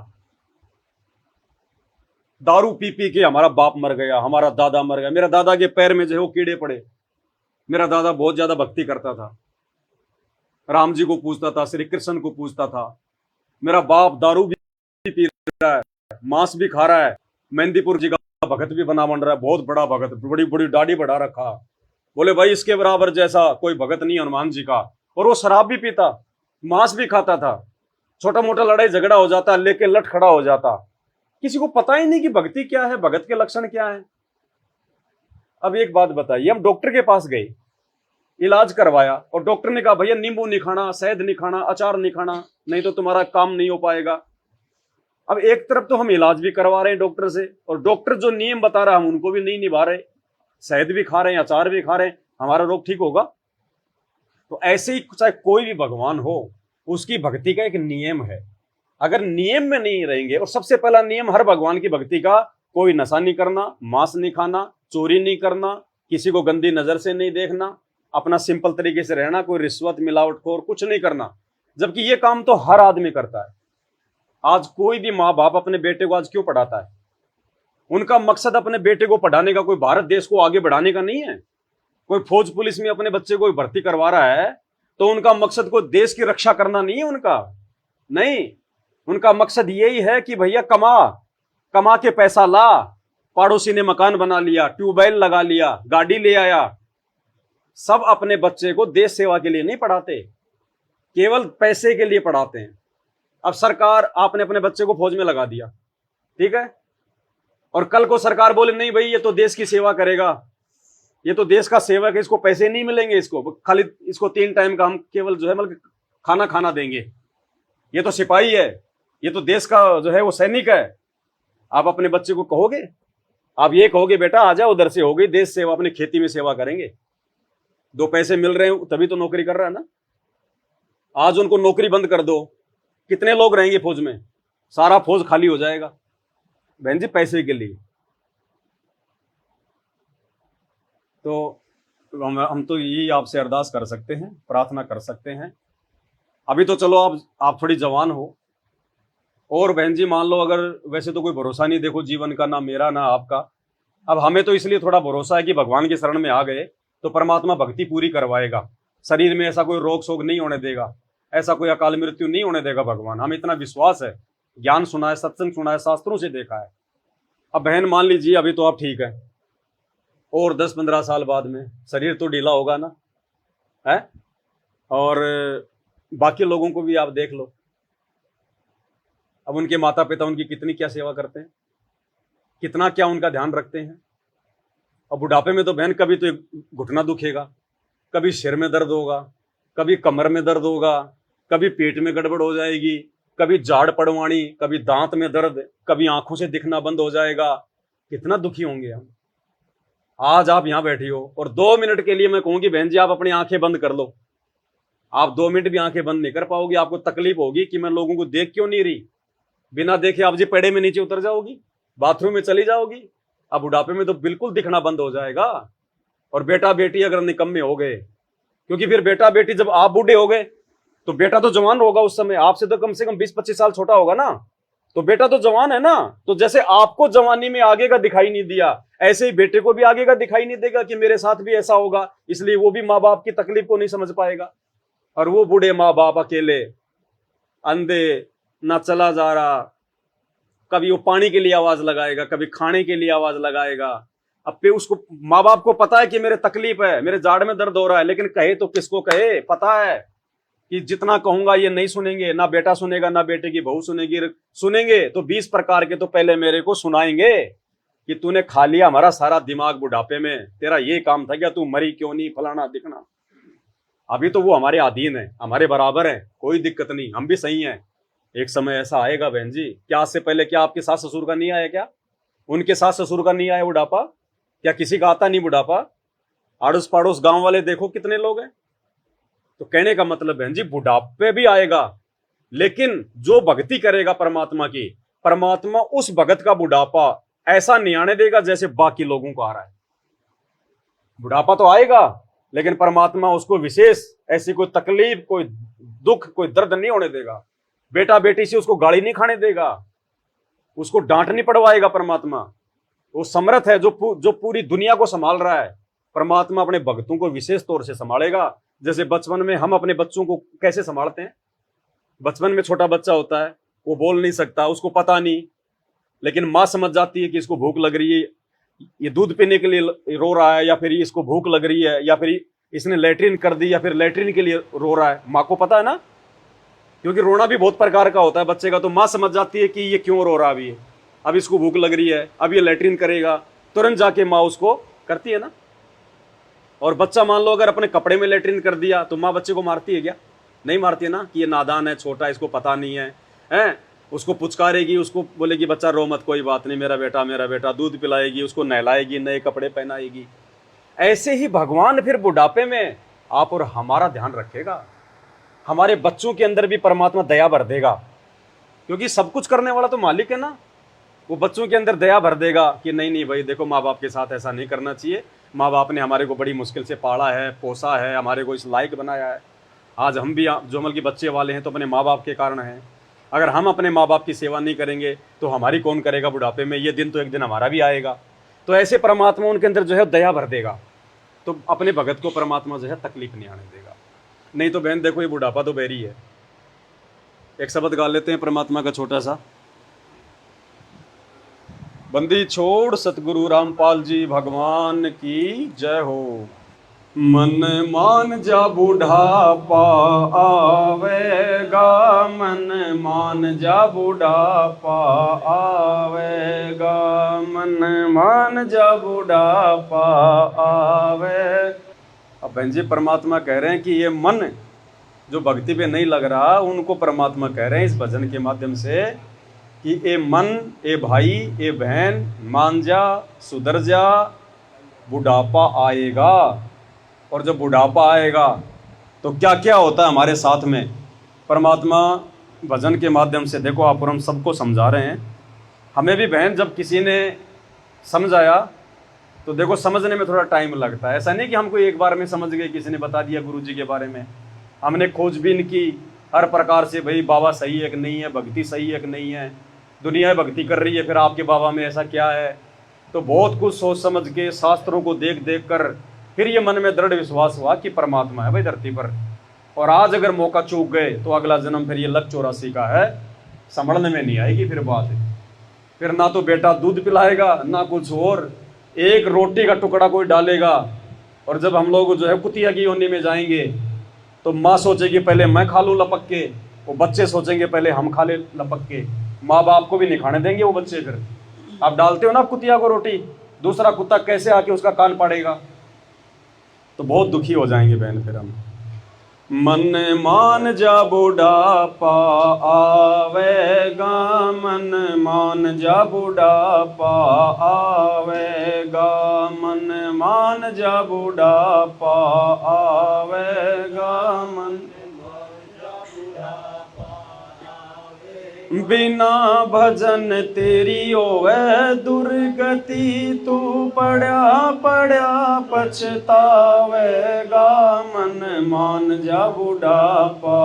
दारू पी पी के हमारा बाप मर गया, हमारा दादा मर गया, मेरा दादा के पैर में जो है वो कीड़े पड़े। मेरा दादा बहुत ज्यादा भक्ति करता था, राम जी को पूजता था, श्री कृष्ण को पूजता था। मेरा बाप दारू भी पी रहा है, मांस भी खा रहा है, मेहंदीपुर जी का भगत भी बना बन रहा है, बहुत बड़ा भगत, बड़ी बड़ी दाढ़ी बढ़ा रखा। बोले भाई इसके बराबर जैसा कोई भगत नहीं हनुमान जी का। और वो शराब भी पीता, मांस भी खाता था, छोटा मोटा लड़ाई झगड़ा हो जाता, लेके लट खड़ा हो जाता। किसी को पता ही नहीं कि भक्ति क्या है, भगत के लक्षण क्या है। अब एक बात बताइए, हम डॉक्टर के पास गए, इलाज करवाया, और डॉक्टर ने कहा भैया नींबू नहीं खाना, शहद नहीं खाना, अचार नहीं खाना, नहीं तो तुम्हारा काम नहीं हो पाएगा। अब एक तरफ तो हम इलाज भी करवा रहे हैं डॉक्टर से, और डॉक्टर जो नियम बता रहा है हम उनको भी नहीं निभा रहे, शहद भी खा रहे हैं, अचार भी खा रहे हैं, हमारा रोग ठीक होगा? तो ऐसे ही चाहे कोई भी भगवान हो, उसकी भक्ति का एक नियम है। अगर नियम में नहीं रहेंगे, और सबसे पहला नियम हर भगवान की भक्ति का, कोई नशा नहीं करना, मांस नहीं खाना, चोरी नहीं करना, किसी को गंदी नजर से नहीं देखना, अपना सिंपल तरीके से रहना, कोई रिश्वत मिलावटखोर कुछ नहीं करना। जबकि ये काम तो हर आदमी करता है। आज कोई भी माँ बाप अपने बेटे को आज क्यों पढ़ाता है? उनका मकसद अपने बेटे को पढ़ाने का, कोई भारत देश को आगे बढ़ाने का नहीं है। कोई फौज पुलिस में अपने बच्चे को भर्ती करवा रहा है तो उनका मकसद को देश की रक्षा करना नहीं है उनका, नहीं। उनका मकसद यही है कि भैया कमा के पैसा ला, पड़ोसी ने मकान बना लिया, ट्यूबवेल लगा लिया, गाड़ी ले आया। सब अपने बच्चे को देश सेवा के लिए नहीं पढ़ाते, केवल पैसे के लिए पढ़ाते हैं। अब सरकार, आपने अपने बच्चे को फौज में लगा दिया, ठीक है, और कल को सरकार बोले नहीं भाई ये तो देश की सेवा करेगा, ये तो देश का सेवक है, इसको पैसे नहीं मिलेंगे, इसको खाली इसको 3 टाइम का हम केवल जो है मतलब खाना देंगे, ये तो सिपाही है, ये तो देश का जो है वो सैनिक है। आप अपने बच्चे को कहोगे? आप ये कहोगे बेटा आ जाओ उधर से, हो गई देश सेवा, अपनी खेती में सेवा करेंगे, 2 पैसे मिल रहे हैं तभी तो नौकरी कर रहा है ना। आज उनको नौकरी बंद कर दो, कितने लोग रहेंगे फौज में? सारा फौज खाली हो जाएगा बहन जी, पैसे के लिए। तो हम तो यही आपसे अरदास कर सकते हैं, प्रार्थना कर सकते हैं। अभी तो चलो आप थोड़ी जवान हो, और बहन जी मान लो अगर, वैसे तो कोई भरोसा नहीं देखो जीवन का, ना मेरा ना आपका। अब हमें तो इसलिए थोड़ा भरोसा है कि भगवान की शरण में आ गए तो परमात्मा भक्ति पूरी करवाएगा, शरीर में ऐसा कोई रोग शोग नहीं होने देगा, ऐसा कोई अकाल मृत्यु नहीं होने देगा भगवान, हमें इतना विश्वास है। ज्ञान सुना है, सत्संग सुना है, शास्त्रों से देखा है। अब बहन मान लीजिए अभी तो आप ठीक है, और 10-15 साल बाद में शरीर तो ढीला होगा ना है, और बाकी लोगों को भी आप देख लो, अब उनके माता पिता उनकी कितनी क्या सेवा करते हैं, कितना क्या उनका ध्यान रखते हैं। और बुढ़ापे में तो बहन कभी तो घुटना दुखेगा, कभी सिर में दर्द होगा, कभी कमर में दर्द होगा, कभी पेट में गड़बड़ हो जाएगी, कभी जाड़ पड़वाणी, कभी दांत में दर्द, कभी आंखों से दिखना बंद हो जाएगा। कितना दुखी होंगे हम। आज आप यहां बैठी हो और 2 मिनट के लिए मैं कहूंगी बहन जी आप अपनी आंखें बंद कर लो, आप 2 मिनट भी आंखें बंद नहीं कर पाओगी। आपको तकलीफ होगी कि मैं लोगों को देख क्यों नहीं रही, बिना देखे आप जी पेड़े में नीचे उतर जाओगी, बाथरूम में चली जाओगी। अब बुढ़ापे में तो बिल्कुल दिखना बंद हो जाएगा। और बेटा बेटी अगर निकम्मे हो गए, क्योंकि फिर बेटा बेटी जब आप बूढ़े हो गए तो बेटा तो जवान होगा उस समय, आपसे तो कम से कम 20-25 साल छोटा होगा ना, तो बेटा तो जवान है ना। तो जैसे आपको जवानी में आगे का दिखाई नहीं दिया, ऐसे ही बेटे को भी आगे का दिखाई नहीं देगा कि मेरे साथ भी ऐसा होगा, इसलिए वो भी माँ बाप की तकलीफ को नहीं समझ पाएगा। और वो बूढ़े माँ बाप अकेले अंधे, ना चला जा रहा, कभी वो पानी के लिए आवाज लगाएगा, कभी खाने के लिए आवाज लगाएगा। अब पे उसको माँ बाप को पता है कि मेरे तकलीफ है, मेरे जाड़ में दर्द हो रहा है, लेकिन कहे तो किसको कहे? पता है कि जितना कहूंगा ये नहीं सुनेंगे, ना बेटा सुनेगा ना बेटे की बहू सुनेगी, सुनेंगे तो 20 प्रकार के तो पहले मेरे को सुनाएंगे कि तूने खा लिया हमारा सारा दिमाग बुढ़ापे में, तेरा ये काम था क्या, तू मरी क्यों नहीं, फलाना दिखना। अभी तो वो हमारे अधीन है, हमारे बराबर है, कोई दिक्कत नहीं, हम भी सही हैं। एक समय ऐसा आएगा बहन जी, क्या आज से पहले क्या आपके सास ससुर का नहीं आया, क्या उनके सास ससुर का नहीं आया बुढ़ापा? क्या किसी का आता नहीं बुढ़ापा? आड़ोस पड़ोस गांव वाले देखो कितने लोग हैं। तो कहने का मतलब बहन जी बुढ़ापे भी आएगा, लेकिन जो भक्ति करेगा परमात्मा की, परमात्मा उस भगत का बुढ़ापा ऐसा नहीं आने देगा जैसे बाकी लोगों को आ रहा है। बुढ़ापा तो आएगा, लेकिन परमात्मा उसको विशेष ऐसी कोई तकलीफ, कोई दुख, कोई दर्द नहीं होने देगा। बेटा बेटी से उसको गाली नहीं खाने देगा, उसको डांट नहीं पड़वाएगा परमात्मा। वो समर्थ है जो पूरी दुनिया को संभाल रहा है। परमात्मा अपने भक्तों को विशेष तौर से संभालेगा। जैसे बचपन में हम अपने बच्चों को कैसे संभालते हैं, बचपन में छोटा बच्चा होता है, वो बोल नहीं सकता, उसको पता नहीं, लेकिन माँ समझ जाती है कि इसको भूख लग रही है, ये दूध पीने के लिए रो रहा है, या फिर इसको भूख लग रही है, या फिर इसने लैट्रिन कर दी, या फिर लैट्रिन के लिए रो रहा है। माँ को पता है ना, क्योंकि रोना भी बहुत प्रकार का होता है बच्चे का। तो माँ समझ जाती है कि ये क्यों रो रहा है, अब इसको भूख लग रही है, अब ये लैट्रिन करेगा, तुरंत जाके माँ उसको करती है ना। और बच्चा मान लो अगर अपने कपड़े में लैट्रिन कर दिया तो माँ बच्चे को मारती है क्या? नहीं मारती है ना, कि ये नादान है, छोटा, इसको पता नहीं है, हैं? उसको पुचकारेगी, उसको बोलेगी बच्चा रो मत, कोई बात नहीं, मेरा बेटा, दूध पिलाएगी, उसको नहलाएगी, नए कपड़े पहनाएगी। ऐसे ही भगवान फिर बुढ़ापे में आप और हमारा ध्यान रखेगा। हमारे बच्चों के अंदर भी परमात्मा दया भर देगा, क्योंकि सब कुछ करने वाला तो मालिक है ना। वो बच्चों के अंदर दया भर देगा कि नहीं नहीं भाई देखो, माँ बाप के साथ ऐसा नहीं करना चाहिए। माँ बाप ने हमारे को बड़ी मुश्किल से पाला है, पोसा है, हमारे को इस लायक बनाया है। आज हम भी जो मतलब कि बच्चे वाले हैं तो अपने माँ बाप के कारण हैं। अगर हम अपने माँ बाप की सेवा नहीं करेंगे तो हमारी कौन करेगा बुढ़ापे में? ये दिन तो एक दिन हमारा भी आएगा। तो ऐसे परमात्मा उनके अंदर जो है दया भर देगा, तो अपने भगत को परमात्मा जो है तकलीफ नहीं आने देगा। नहीं तो बहन देखो, ये बुढ़ापा तो बैरी है। एक शब्द गा लेते हैं परमात्मा का छोटा सा। बंदी छोड़ सतगुरु रामपाल जी भगवान की जय हो। मन मान जा बुढ़ापा आवेगा, मन मान जा बुढ़ापा आवेगा, मन मान जा बुढ़ापा आवे। अब बहन जी परमात्मा कह रहे हैं कि ये मन जो भक्ति पे नहीं लग रहा, उनको परमात्मा कह रहे हैं इस भजन के माध्यम से कि ए मन, ए भाई, ए बहन, मान जा, सुधर जा, बुढ़ापा आएगा। और जब बुढ़ापा आएगा तो क्या क्या होता है हमारे साथ में, परमात्मा भजन के माध्यम से देखो आप और हम सबको समझा रहे हैं। हमें भी बहन जब किसी ने समझाया तो देखो समझने में थोड़ा टाइम लगता है। ऐसा नहीं कि हमको एक बार में समझ गए, किसी ने बता दिया गुरु जी के बारे में। हमने खोजबीन की हर प्रकार से, भाई बाबा सही है कि नहीं है, भक्ति सही है कि नहीं है, दुनिया भक्ति कर रही है, फिर आपके बाबा में ऐसा क्या है। तो बहुत कुछ सोच समझ के शास्त्रों को देख देख कर फिर ये मन में दृढ़ विश्वास हुआ कि परमात्मा है भाई धरती पर। और आज अगर मौका चूक गए तो अगला जन्म फिर ये लक 84 का है, संभलने में नहीं आएगी फिर बात। फिर ना तो बेटा दूध पिलाएगा ना कुछ और, एक रोटी का टुकड़ा कोई डालेगा। और जब हम लोग जो है कुतिया की योनि में जाएंगे तो माँ सोचेगी पहले मैं खा लूँ लपक के, वो बच्चे सोचेंगे पहले हम खा ले लपक के। माँ बाप को भी नहीं खाने देंगे वो बच्चे। फिर आप डालते हो ना कुतिया को रोटी, दूसरा कुत्ता कैसे आके उसका कान पाड़ेगा? तो बहुत दुखी हो जाएंगे बहन फिर हम। मन मान जा बुढ़ापा आवेगा, मन मान जा बुढ़ापा आवेगा, मन मान जा बुढ़ापा आवेगा, मन बिना भजन तेरी होवे दुर्गति, तू पड़ा पड़ा पछतावेगा, मन मान जा बुढ़ापा।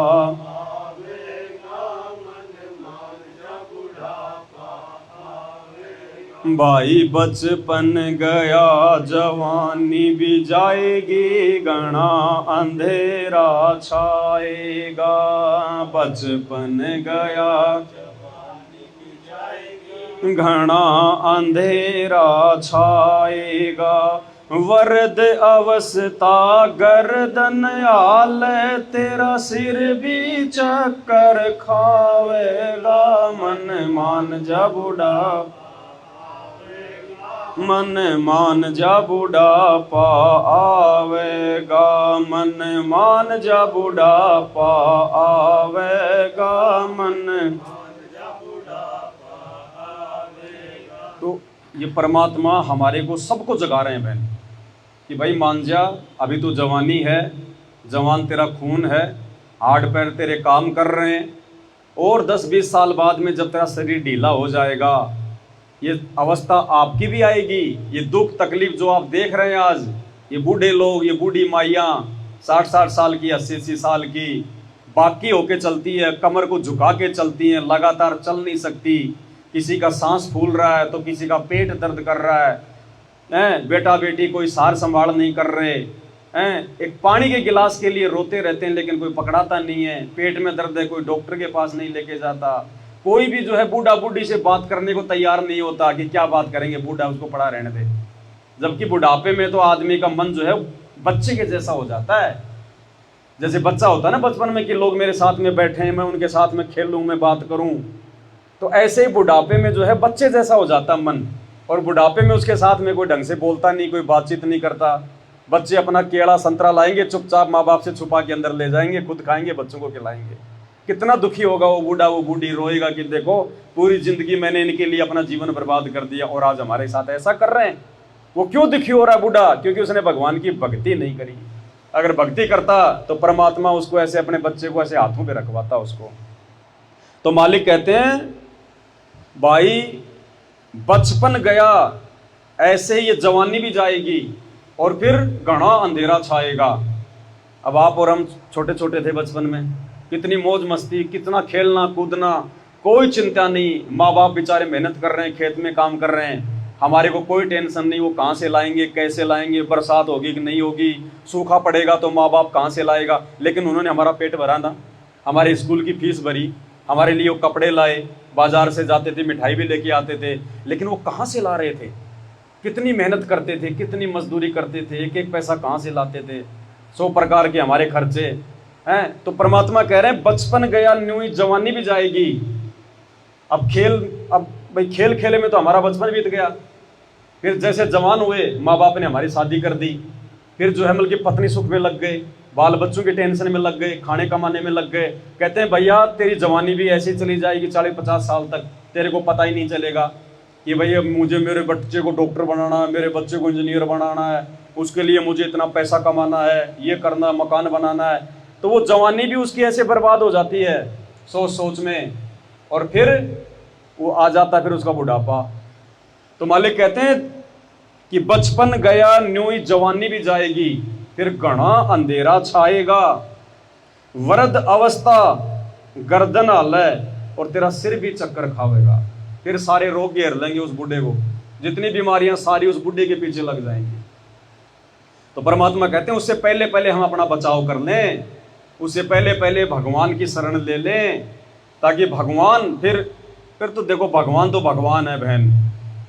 भाई बचपन गया जवानी भी जाएगी, घना अंधेरा छाएगा। बचपन गया घना अंधेरा छाएगा, वरद अवस्था गर्दन आल, तेरा सिर भी चक्कर खावेगा, मन मान जा बुढ़ापा, मन मान जा बुढ़ापा आवेगा, मन मान जा बुढ़ापा आवेगा, मन। तो ये परमात्मा हमारे को सबको जगा रहे हैं बहन कि भाई मान जा, अभी तो जवानी है, जवान तेरा खून है, हाथ पैर तेरे काम कर रहे हैं। और 10-20 साल बाद में जब तेरा शरीर ढीला हो जाएगा, ये अवस्था आपकी भी आएगी। ये दुख तकलीफ जो आप देख रहे हैं आज, ये बूढ़े लोग, ये बूढ़ी माइयाँ 60-60 साल की, 80-80 साल की बाकी होके चलती है, कमर को झुका के चलती हैं, लगातार चल नहीं सकती। किसी का सांस फूल रहा है तो किसी का पेट दर्द कर रहा है, बेटा बेटी कोई सार संभाल नहीं कर रहे हैं, एक पानी के गिलास के लिए रोते रहते हैं लेकिन कोई पकड़ाता नहीं है, पेट में दर्द है कोई डॉक्टर के पास नहीं लेके जाता, कोई भी जो है बूढ़ा बूढ़ी से बात करने को तैयार नहीं होता कि क्या बात करेंगे, बूढ़ा उसको पड़ा रहने दे। जबकि बुढ़ापे में तो आदमी का मन जो है बच्चे के जैसा हो जाता है। जैसे बच्चा होता है ना बचपन में कि लोग मेरे साथ में बैठे हैं, मैं उनके साथ में खेलूं, मैं बात करूं, तो ऐसे ही बुढ़ापे में जो है बच्चे जैसा हो जाता मन। और बुढ़ापे में उसके साथ में कोई ढंग से बोलता नहीं, कोई बातचीत नहीं करता। बच्चे अपना केला संतरा लाएंगे, चुपचाप माँ बाप से छुपा के अंदर ले जाएंगे, खुद खाएंगे, बच्चों को खिलाएंगे। कितना दुखी होगा वो बूढ़ा वो बूढ़ी, रोएगा कि देखो पूरी जिंदगी मैंने इनके लिए अपना जीवन बर्बाद कर दिया और आज हमारे साथ ऐसा कर रहे हैं। वो क्यों दुखी हो रहा है बूढ़ा? क्योंकि उसने भगवान की भक्ति नहीं करी। अगर भक्ति करता तो परमात्मा उसको ऐसे अपने बच्चे को ऐसे हाथों पे रखवाता उसको। तो मालिक कहते हैं भाई बचपन गया ऐसे ये जवानी भी जाएगी और फिर घना अंधेरा छाएगा। अब आप और हम छोटे छोटे थे बचपन में, कितनी मौज मस्ती, कितना खेलना कूदना, कोई चिंता नहीं। माँ बाप बेचारे मेहनत कर रहे हैं, खेत में काम कर रहे हैं, हमारे को कोई टेंशन नहीं वो कहाँ से लाएंगे, कैसे लाएंगे, बरसात होगी कि नहीं होगी, सूखा पड़ेगा तो माँ बाप कहाँ से लाएगा। लेकिन उन्होंने हमारा पेट भरा ना, हमारे स्कूल की फीस भरी, हमारे लिए वो कपड़े लाए, बाजार से जाते थे मिठाई भी लेके आते थे। लेकिन वो कहाँ से ला रहे थे? कितनी मेहनत करते थे, कितनी मजदूरी करते थे, एक एक पैसा कहाँ से लाते थे, 100 प्रकार के हमारे खर्चे हैं। तो परमात्मा कह रहे हैं बचपन गया न्यू जवानी भी जाएगी। अब भाई खेल खेले में तो हमारा बचपन बीत गया। फिर जैसे जवान हुए माँ बाप ने हमारी शादी कर दी, फिर जो है मतलब पत्नी सुख में लग गए, बाल बच्चों की टेंशन में लग गए, खाने कमाने में लग गए। कहते हैं भैया तेरी जवानी भी ऐसे चली जाएगी 40-50 साल तक, तेरे को पता ही नहीं चलेगा कि भैया मुझे मेरे बच्चे को डॉक्टर बनाना है, मेरे बच्चे को इंजीनियर बनाना है, उसके लिए मुझे इतना पैसा कमाना है, ये करना, मकान बनाना है। तो वो जवानी भी उसकी ऐसे बर्बाद हो जाती है सोच सोच में, और फिर वो आ जाता है फिर उसका बुढ़ापा। तो मालिक कहते हैं कि बचपन गया न्यू जवानी भी जाएगी, फिर घना अंधेरा छाएगा, वृद्ध अवस्था गर्दन हालय और तेरा सिर भी चक्कर खावेगा। फिर सारे रोग घेर लेंगे उस बूढ़े को, जितनी बीमारियां सारी उस बूढ़े के पीछे लग जाएंगी। तो परमात्मा कहते हैं उससे पहले पहले हम अपना बचाव कर लें, उससे पहले पहले भगवान की शरण ले लें, ताकि भगवान फिर तो देखो भगवान तो भगवान है बहन,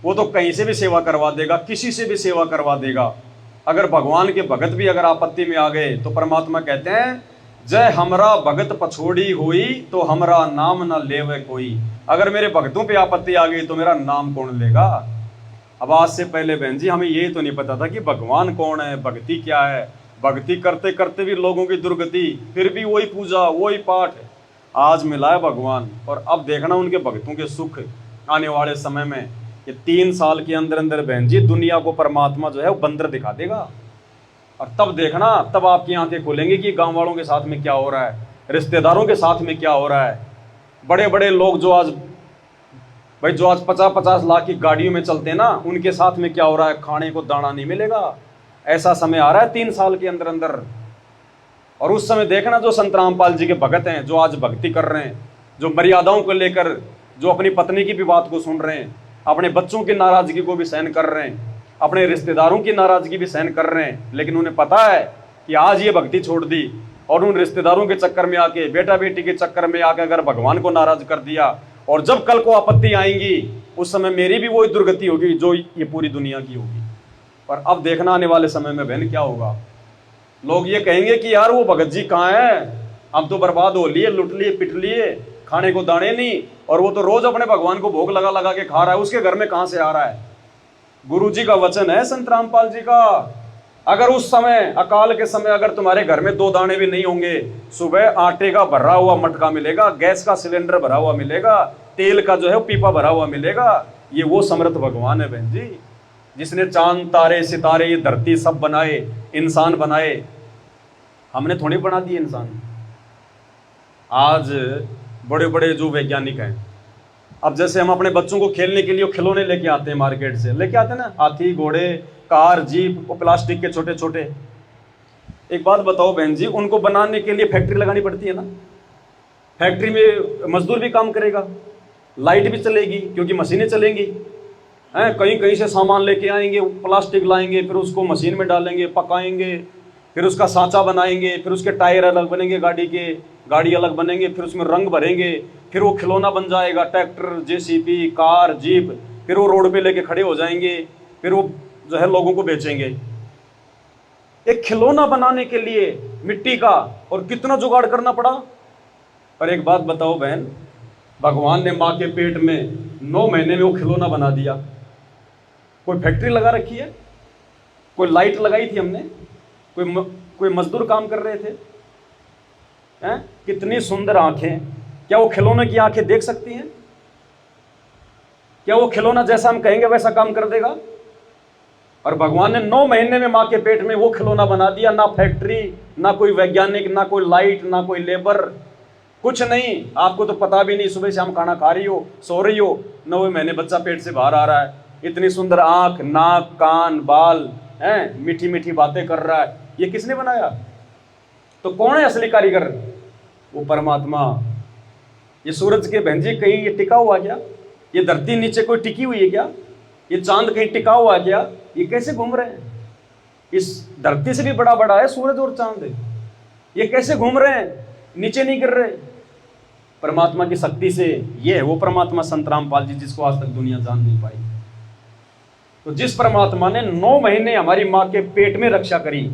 वो तो कहीं से भी सेवा करवा देगा, किसी से भी सेवा करवा देगा। अगर भगवान के भगत भी अगर आपत्ति में आ गए तो परमात्मा कहते हैं जय हमरा भगत पछोड़ी हुई तो हमरा नाम न लेवे कोई। अगर मेरे भक्तों पे आपत्ति आ गई तो मेरा नाम कौन लेगा? अब आज से पहले बहन जी हमें ये तो नहीं पता था कि भगवान कौन है, भक्ति क्या है। भक्ति करते करते भी लोगों की दुर्गति, फिर भी वही पूजा वही पाठ। आज मिला है भगवान, और अब देखना उनके भक्तों के सुख आने वाले समय में। ये 3 साल के अंदर अंदर बहन जी दुनिया को परमात्मा जो है वो बंदर दिखा देगा, और तब देखना, तब आपकी आंखें खोलेंगी कि गांव वालों के साथ में क्या हो रहा है, रिश्तेदारों के साथ में क्या हो रहा है। बड़े बड़े लोग जो आज 50-50 लाख की गाड़ियों में चलते हैं ना, उनके साथ में क्या हो रहा है, खाने को दाना नहीं मिलेगा। ऐसा समय आ रहा है 3 साल के अंदर अंदर। और उस समय देखना जो संत रामपाल जी के भगत हैं, जो आज भक्ति कर रहे हैं, जो मर्यादाओं को लेकर, जो अपनी पत्नी की भी बात को सुन रहे हैं, अपने बच्चों की नाराजगी को भी सहन कर रहे हैं, अपने रिश्तेदारों की नाराजगी भी सहन कर रहे हैं, लेकिन उन्हें पता है कि आज ये भक्ति छोड़ दी और उन रिश्तेदारों के चक्कर में आके, बेटा बेटी के चक्कर में आके अगर भगवान को नाराज कर दिया, और जब कल को आपत्ति आएंगी उस समय मेरी भी वही दुर्गति होगी जो ये पूरी दुनिया की होगी। पर अब देखना आने वाले समय में बहन क्या होगा। लोग ये कहेंगे कि यार वो भगत जी कहाँ है, हम तो बर्बाद हो लिए, लुट लिए, पिट लिए, खाने को दाने नहीं, और वो तो रोज अपने भगवान को भोग लगा लगा के खा रहा है, उसके घर में कहां से आ रहा है। गुरु जी का वचन है संत रामपाल जी का, अगर उस समय अकाल के समय अगर तुम्हारे घर में 2 दाने भी नहीं होंगे, सुबह आटे का भरा हुआ मटका मिलेगा, गैस का सिलेंडर भरा हुआ मिलेगा, तेल का जो है पीपा भरा हुआ मिलेगा। ये वो समर्थ भगवान है बहन जी, जिसने चांद तारे सितारे ये धरती सब बनाए, इंसान बनाए। हमने थोड़ी बना दिए इंसान। आज बड़े बड़े जो वैज्ञानिक हैं, अब जैसे हम अपने बच्चों को खेलने के लिए खिलौने लेके आते हैं, मार्केट से लेके आते हैं ना, हाथी घोड़े कार जीप, वो प्लास्टिक के छोटे छोटे। एक बात बताओ बहन जी, उनको बनाने के लिए फैक्ट्री लगानी पड़ती है ना, फैक्ट्री में मजदूर भी काम करेगा, लाइट भी चलेगी क्योंकि मशीनें चलेंगी हैं, कहीं कहीं से सामान लेके आएंगे, प्लास्टिक लाएंगे, फिर उसको मशीन में डालेंगे, पकाएंगे, फिर उसका सांचा बनाएंगे, फिर उसके टायर अलग बनेंगे, गाड़ी अलग बनेंगे, फिर उसमें रंग भरेंगे, फिर वो खिलौना बन जाएगा, ट्रैक्टर जेसीबी कार जीप, फिर वो रोड पे लेके खड़े हो जाएंगे, फिर वो जो है लोगों को बेचेंगे। एक खिलौना बनाने के लिए मिट्टी का और कितना जुगाड़ करना पड़ा। पर एक बात बताओ बहन, भगवान ने माँ के पेट में 9 महीने में वो खिलौना बना दिया। कोई फैक्ट्री लगा रखी है, कोई लाइट लगाई थी हमने, कोई मजदूर काम कर रहे थे, हैं? कितनी सुंदर आंखें, क्या वो खिलौने की आंखें देख सकती हैं? क्या वो खिलौना जैसा हम कहेंगे वैसा काम कर देगा? और भगवान ने 9 महीने में मां के पेट में वो खिलौना बना दिया। ना फैक्ट्री, ना कोई वैज्ञानिक, ना कोई लाइट, ना कोई लेबर, कुछ नहीं। आपको तो पता भी नहीं, सुबह शाम खाना खा रही हो, सो रही हो, 9वें महीने बच्चा पेट से बाहर आ रहा है। इतनी सुंदर आंख, नाक, कान, बाल हैं, मीठी मीठी बातें कर रहा है। ये किसने बनाया? तो कौन है असली कारीगर? वो परमात्मा। ये सूरज के बहन जी कहीं ये टिका हुआ क्या? ये धरती नीचे कोई टिकी हुई है क्या? ये चांद कहीं टिका हुआ क्या? ये कैसे घूम रहे हैं? इस धरती से भी बड़ा बड़ा है सूरज और चांद। ये कैसे घूम रहे हैं, नीचे नहीं गिर रहे? परमात्मा की शक्ति से। ये है वो परमात्मा संत रामपाल जी, जिसको आज तक दुनिया जान नहीं पाई। तो जिस परमात्मा ने 9 महीने हमारी माँ के पेट में रक्षा करी।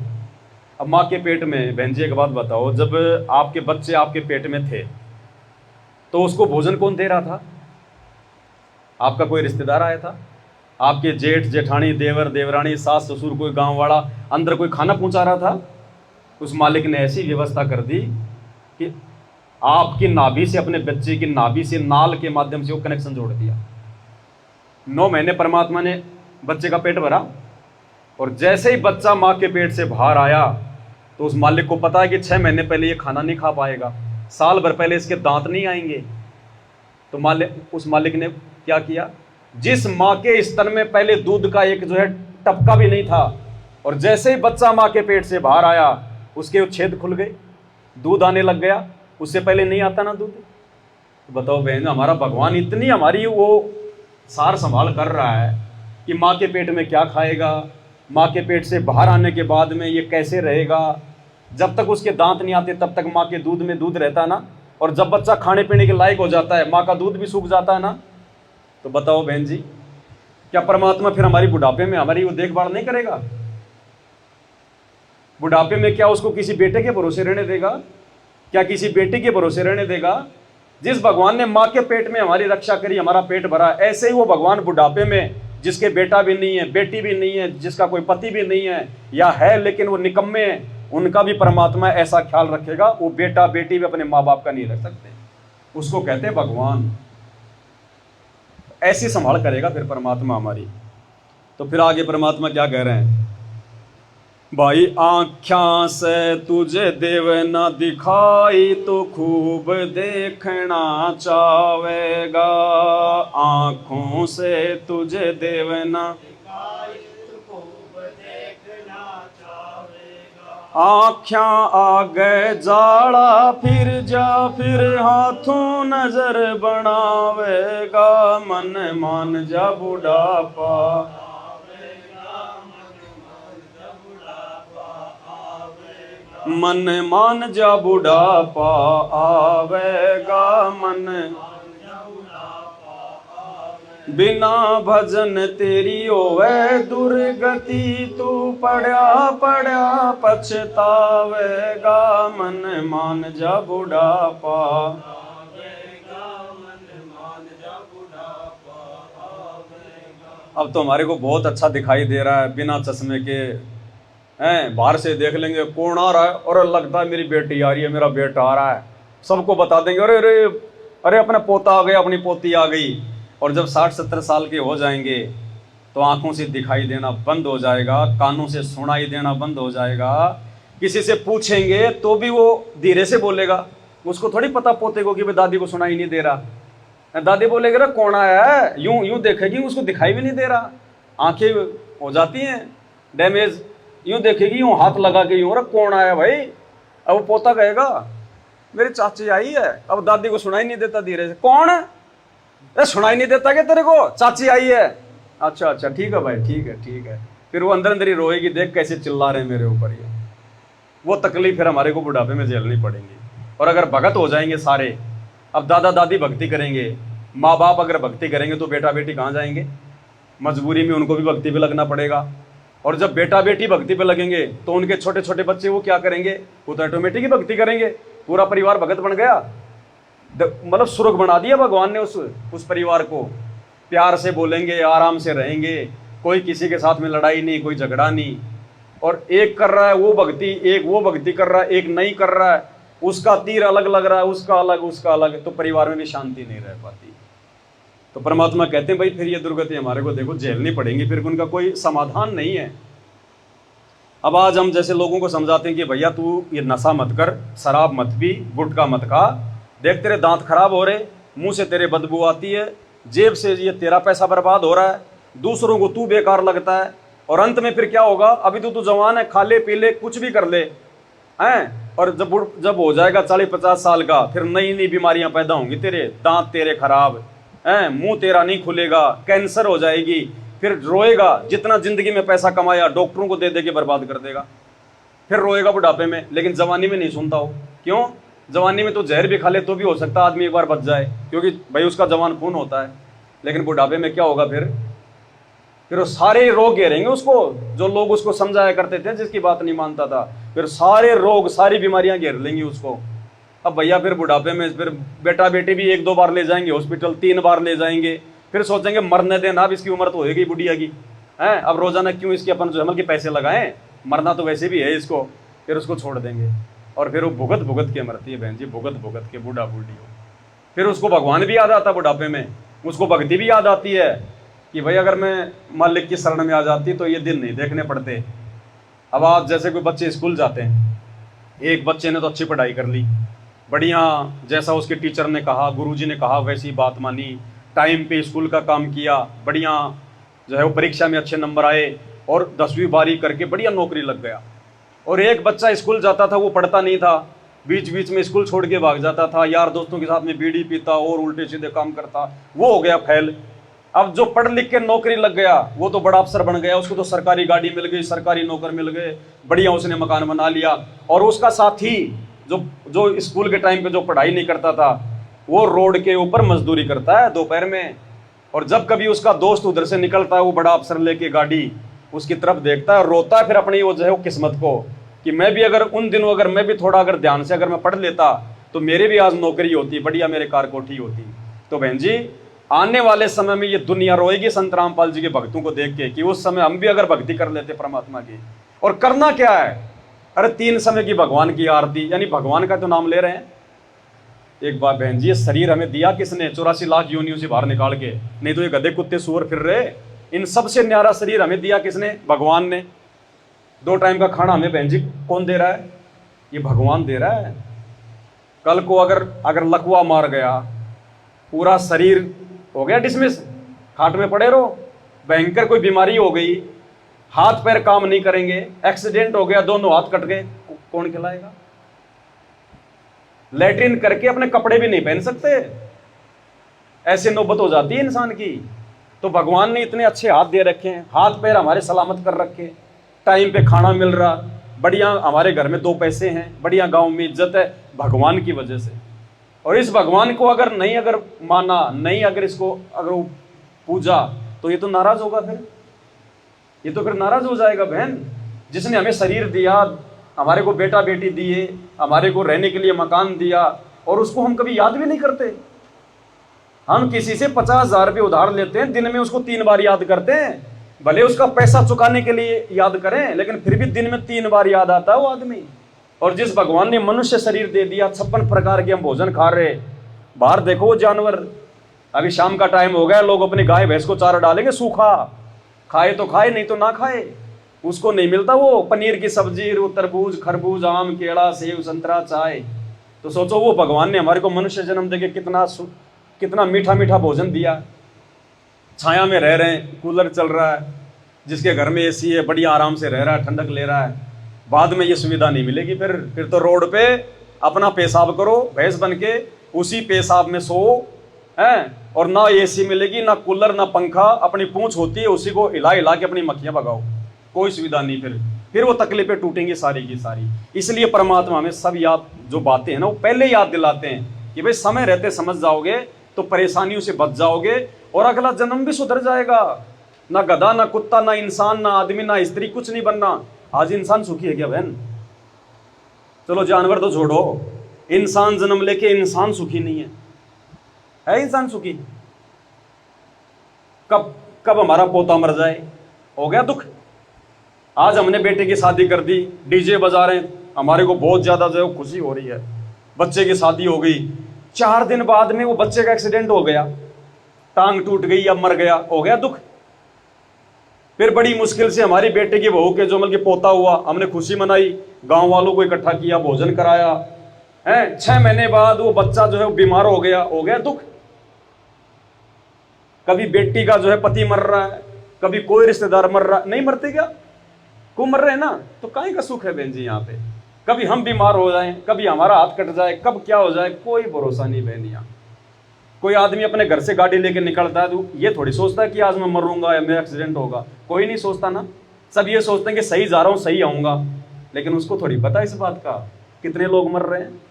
अब माँ के पेट में, बहन जी एक बात बताओ, जब आपके बच्चे आपके पेट में थे तो उसको भोजन कौन दे रहा था? आपका कोई रिश्तेदार आया था? आपके जेठ जेठानी, देवर देवरानी, सास ससुर, कोई गांव वाला अंदर कोई खाना पहुंचा रहा था? उस मालिक ने ऐसी व्यवस्था कर दी कि आपकी नाभि से, अपने बच्चे की नाभि से, नाल के माध्यम से वो कनेक्शन जोड़ दिया। 9 महीने परमात्मा ने बच्चे का पेट भरा, और जैसे ही बच्चा माँ के पेट से बाहर आया तो उस मालिक को पता है कि 6 महीने पहले ये खाना नहीं खा पाएगा, साल भर पहले इसके दांत नहीं आएंगे। तो उस मालिक ने क्या किया? जिस माँ के स्तन में पहले दूध का एक जो है टपका भी नहीं था, और जैसे ही बच्चा माँ के पेट से बाहर आया उसके छेद खुल गए, दूध आने लग गया। उससे पहले नहीं आता ना दूध। तो बताओ बहन, हमारा भगवान इतनी हमारी वो सार संभाल कर रहा है कि माँ के पेट में क्या खाएगा, माँ के पेट से बाहर आने के बाद में ये कैसे रहेगा। जब तक उसके दांत नहीं आते तब तक माँ के दूध में दूध रहता है ना, और जब बच्चा खाने पीने के लायक हो जाता है माँ का दूध भी सूख जाता है ना। तो बताओ बहन जी, क्या परमात्मा फिर हमारी बुढ़ापे में हमारी वो देखभाल नहीं करेगा? बुढ़ापे में क्या उसको किसी बेटे के भरोसे रहने देगा? क्या किसी बेटी के भरोसे रहने देगा? जिस भगवान ने माँ के पेट में हमारी रक्षा करी, हमारा पेट भरा, ऐसे ही वो भगवान बुढ़ापे में जिसके बेटा भी नहीं है, बेटी भी नहीं है, जिसका कोई पति भी नहीं है, या है लेकिन वो निकम्मे हैं, उनका भी परमात्मा ऐसा ख्याल रखेगा। वो बेटा बेटी भी अपने माँ बाप का नहीं रख सकते, उसको कहते हैं भगवान। ऐसी संभाल करेगा फिर परमात्मा हमारी। तो फिर आगे परमात्मा क्या कह रहे हैं? भाई आँख्या से तुझे देव न दिखाई तो खूब देखना चाहेगा, आँखों से तुझे देव न आँख्या आगे जाड़ा फिर जा, फिर हाथों नजर बनावेगा, मन मान जा बुढ़ापा, मन मान जा बुढ़ापा आवेगा, मन बिना भजन तेरी होवे दुर्गति, तू पड़ा पड़ा पछतावेगा, मन मान जा बुढ़ापा। अब तो हमारे को बहुत अच्छा दिखाई दे रहा है बिना चश्मे के, हैं? बाहर से देख लेंगे कौन आ रहा है, और लगता है मेरी बेटी आ रही है, मेरा बेटा आ रहा है, सबको बता देंगे अरे अरे अरे अपना पोता आ गया, अपनी पोती आ गई। और जब 60-70 साल के हो जाएंगे तो आंखों से दिखाई देना बंद हो जाएगा, कानों से सुनाई देना बंद हो जाएगा। किसी से पूछेंगे तो भी वो धीरे से बोलेगा, उसको थोड़ी पता पोते को कि भाई दादी को सुनाई नहीं दे रहा। दादी बोलेगी रे कौन आया है, यूं यूं देखेगी, उसको दिखाई भी नहीं दे रहा, आंखें हो जाती हैं डैमेज, यूं देखेगी, यूं हाथ लगा के यूं, रे कौन आया भाई। अब वो पोता कहेगा मेरी चाची आई है, अब दादी को सुनाई नहीं देता, धीरे से कौन है, सुनाई नहीं देता क्या तेरे को, चाची आई है, अच्छा अच्छा ठीक है भाई, ठीक है ठीक है। फिर वो अंदर अंदर ही रोएगी, देख कैसे चिल्ला रहे हैं मेरे ऊपर ये। वो तकलीफ फिर हमारे को बुढ़ापे में झेलनी पड़ेगी। और अगर भगत हो जाएंगे सारे, अब दादा दादी भक्ति करेंगे, माँ बाप अगर भक्ति करेंगे तो बेटा बेटी कहाँ जाएंगे? मजबूरी में उनको भी भक्ति पे लगना पड़ेगा। और जब बेटा बेटी भक्ति पे लगेंगे तो उनके छोटे छोटे बच्चे वो क्या करेंगे? वो तो ऑटोमेटिक ही भक्ति करेंगे, पूरा परिवार भगत बन गया। मतलब स्वर्ग बना दिया भगवान ने उस परिवार को। प्यार से बोलेंगे, आराम से रहेंगे, कोई किसी के साथ में लड़ाई नहीं, कोई झगड़ा नहीं। और एक कर रहा है वो भक्ति, एक वो भक्ति कर रहा है, एक नहीं कर रहा है, उसका तीर अलग लग रहा है, उसका अलग, तो परिवार में भी शांति नहीं रह पाती। तो परमात्मा कहते हैं भाई फिर ये दुर्गति हमारे को देखो झेलनी पड़ेंगी, फिर उनका कोई समाधान नहीं है। अब आज हम जैसे लोगों को समझाते हैं कि भैया तू ये नशा मत कर, शराब मत पी, गुटखा मत खा, देख तेरे दांत खराब हो रहे, मुंह से तेरे बदबू आती है, जेब से ये तेरा पैसा बर्बाद हो रहा है, दूसरों को तू बेकार लगता है, और अंत में फिर क्या होगा, अभी तो तू जवान है, खा ले पी ले कुछ भी कर ले हैं, और जब हो जाएगा 40-50 साल का, फिर नई नई बीमारियां पैदा होंगी, तेरे दांत तेरे खराब हैं, मुंह तेरा नहीं खुलेगा, कैंसर हो जाएगी, फिर रोएगा, जितना जिंदगी में पैसा कमाया डॉक्टरों को दे दे के बर्बाद कर देगा, फिर रोएगा बुढ़ापे में। लेकिन जवानी में नहीं सुनता हो, क्यों? जवानी में तो जहर भी खा ले तो भी हो सकता है आदमी एक बार बच जाए, क्योंकि भाई उसका जवान खून होता है। लेकिन बुढ़ापे में क्या होगा, फिर वो सारे रोग घेरेंगे उसको, जो लोग उसको समझाया करते थे, जिसकी बात नहीं मानता था, फिर सारे रोग सारी बीमारियां घेर लेंगी उसको। अब भैया फिर बुढ़ापे में फिर बेटा बेटी भी 1-2 बार ले जाएंगे हॉस्पिटल, 3 बार ले जाएंगे, फिर सोचेंगे मरने देना, अब इसकी उम्र तो होगी बुढ़िया की है, अब रोजाना क्यों इसके अपन जो के पैसे लगाएं, मरना तो वैसे भी है इसको, फिर उसको छोड़ देंगे। और फिर वो भुगत भुगत के मरती है बहन जी, भुगत भुगत के बूढ़ा बूढ़ी हो। फिर उसको भगवान भी याद आता बुढ़ापे में, उसको भक्ति भी याद आती है कि भाई अगर मैं मालिक की शरण में आ जाती तो ये दिन नहीं देखने पड़ते। अब आज जैसे कोई बच्चे स्कूल जाते हैं, एक बच्चे ने तो अच्छी पढ़ाई कर ली, बढ़िया, जैसा उसके टीचर ने कहा, गुरुजी ने कहा वैसी बात मानी, टाइम पे स्कूल का काम किया, बढ़िया जो है वो परीक्षा में अच्छे नंबर आए और 10वीं 12वीं करके बढ़िया नौकरी लग गया। और एक बच्चा स्कूल जाता था, वो पढ़ता नहीं था, बीच बीच में स्कूल छोड़ के भाग जाता था, यार दोस्तों के साथ में बीड़ी पीता और उल्टे सीधे काम करता, वो हो गया फेल। अब जो पढ़ लिख के नौकरी लग गया वो तो बड़ा अफसर बन गया, उसको तो सरकारी गाड़ी मिल गई, सरकारी नौकर मिल गए, बढ़िया उसने मकान बना लिया। और उसका साथी जो स्कूल के टाइम पे जो पढ़ाई नहीं करता था, वो रोड के ऊपर मजदूरी करता है दोपहर में। और जब कभी उसका दोस्त उधर से निकलता है, वो बड़ा अफसर लेके गाड़ी, उसकी तरफ देखता है, रोता है फिर अपनी वो जो है वो किस्मत को कि मैं भी अगर उन दिनों अगर मैं भी थोड़ा अगर ध्यान से अगर मैं पढ़ लेता तो मेरे भी आज नौकरी होती, बढ़िया मेरे कार कोठी होती। तो बहन जी आने वाले समय में ये दुनिया रोएगी संत रामपाल जी के भक्तों को देख के कि उस समय हम भी अगर भक्ति कर लेते परमात्मा की। और करना क्या है, अरे 3 समय की भगवान की आरती, यानी भगवान का तो नाम ले रहे हैं। एक बार बहन जी, ये शरीर हमें दिया किसने? 84 लाख योनियों से बाहर निकाल के, नहीं तो ये गधे कुत्ते सूअर फिर रहे। इन सबसे न्यारा शरीर हमें दिया किसने? भगवान ने। 2 टाइम का खाना हमें बहन जी कौन दे रहा है? ये भगवान दे रहा है। कल को अगर लकवा मार गया, पूरा शरीर हो गया डिसमिस, खाट में पड़े रहो, भयंकर कोई बीमारी हो गई, हाथ पैर काम नहीं करेंगे, एक्सीडेंट हो गया, दोनों हाथ कट गए, कौन खिलाएगा? लैट्रिन करके अपने कपड़े भी नहीं पहन सकते, ऐसे नौबत हो जाती है इंसान की। तो भगवान ने इतने अच्छे हाथ दे रखे हैं, हाथ पैर हमारे सलामत कर रखे, टाइम पे खाना मिल रहा, बढ़िया हमारे घर में 2 पैसे हैं, बढ़िया गांव में इज्जत है, भगवान की वजह से। और इस भगवान को अगर माना, नहीं अगर इसको अगर वो पूजा, तो ये तो नाराज होगा, फिर ये तो फिर नाराज हो जाएगा। बहन, जिसने हमें शरीर दिया, हमारे को बेटा बेटी दिए, हमारे को रहने के लिए मकान दिया, और उसको हम कभी याद भी नहीं करते। हम किसी से 50,000 रुपये उधार लेते हैं, दिन में उसको 3 बार याद करते हैं, भले उसका पैसा चुकाने के लिए याद करें, लेकिन फिर भी दिन में 3 बार याद आता है वो आदमी। और जिस भगवान ने मनुष्य शरीर दे दिया, 56 प्रकार के हम भोजन खा रहे, बाहर देखो वो जानवर, अभी शाम का टाइम हो गया, लोग अपनी गाय भैंस को चारा डालेंगे सूखा, खाए तो खाए नहीं तो ना खाए, उसको नहीं मिलता वो पनीर की सब्जी, तरबूज खरबूज आम केला सेब संतरा चाय। तो सोचो वो भगवान ने हमारे को मनुष्य जन्म देके कितना मीठा मीठा भोजन दिया। छाया में रह रहे हैं, कूलर चल रहा है, जिसके घर में एसी है बढ़िया आराम से रह रहा है, ठंडक ले रहा है। बाद में ये सुविधा नहीं मिलेगी, फिर तो रोड पे अपना पेशाब करो भैंस बन के, उसी पेशाब में सो है, और ना एसी मिलेगी ना कूलर ना पंखा, अपनी पूंछ होती है उसी को हिला हिला के अपनी मक्खियां भगाओ, कोई सुविधा नहीं। फिर वो तकलीफें टूटेंगी सारी की सारी। इसलिए परमात्मा हमें सब याद जो बातें हैं ना वो पहले याद दिलाते हैं कि भाई समय रहते समझ जाओगे तो परेशानियों से बच जाओगे, और अगला जन्म भी सुधर जाएगा। ना गधा ना कुत्ता ना इंसान ना आदमी ना स्त्री, कुछ नहीं बनना। आज इंसान सुखी है क्या बहन? चलो जानवर तो छोड़ो, इंसान जन्म लेके इंसान सुखी नहीं है इंसान सुखी? कब हमारा पोता मर जाए हो गया दुख। आज हमने बेटे की शादी कर दी, डीजे बजा रहे हैं, हमारे को बहुत ज्यादा जो है खुशी हो रही है, बच्चे की शादी हो गई, 4 दिन बाद में वो बच्चे का एक्सीडेंट हो गया, टांग टूट गई या मर गया, हो गया दुख। फिर बड़ी मुश्किल से हमारी बेटे की बहू के जो मतलब कि पोता हुआ, हमने खुशी मनाई, गांव वालों को इकट्ठा किया, भोजन कराया है। 6 महीने बाद वो बच्चा जो है बीमार हो गया दुख। कभी बेटी का जो है पति मर रहा है, कभी कोई रिश्तेदार मर रहा, नहीं मरते क्या, को मर रहे हैं ना, तो काहे का सुख है बहन जी यहाँ पे। कभी हम बीमार हो जाएं, कभी हमारा हाथ कट जाए, कब क्या हो जाए, कोई भरोसा नहीं बहन यहाँ। कोई आदमी अपने घर से गाड़ी लेके निकलता है तो ये थोड़ी सोचता है कि आज मैं मरूंगा या मेरा एक्सीडेंट होगा, कोई नहीं सोचता ना। सब ये सोचते हैं कि सही जा रहा हूं, सही आऊंगा, लेकिन उसको थोड़ी पता इस बात का कितने लोग मर रहे हैं।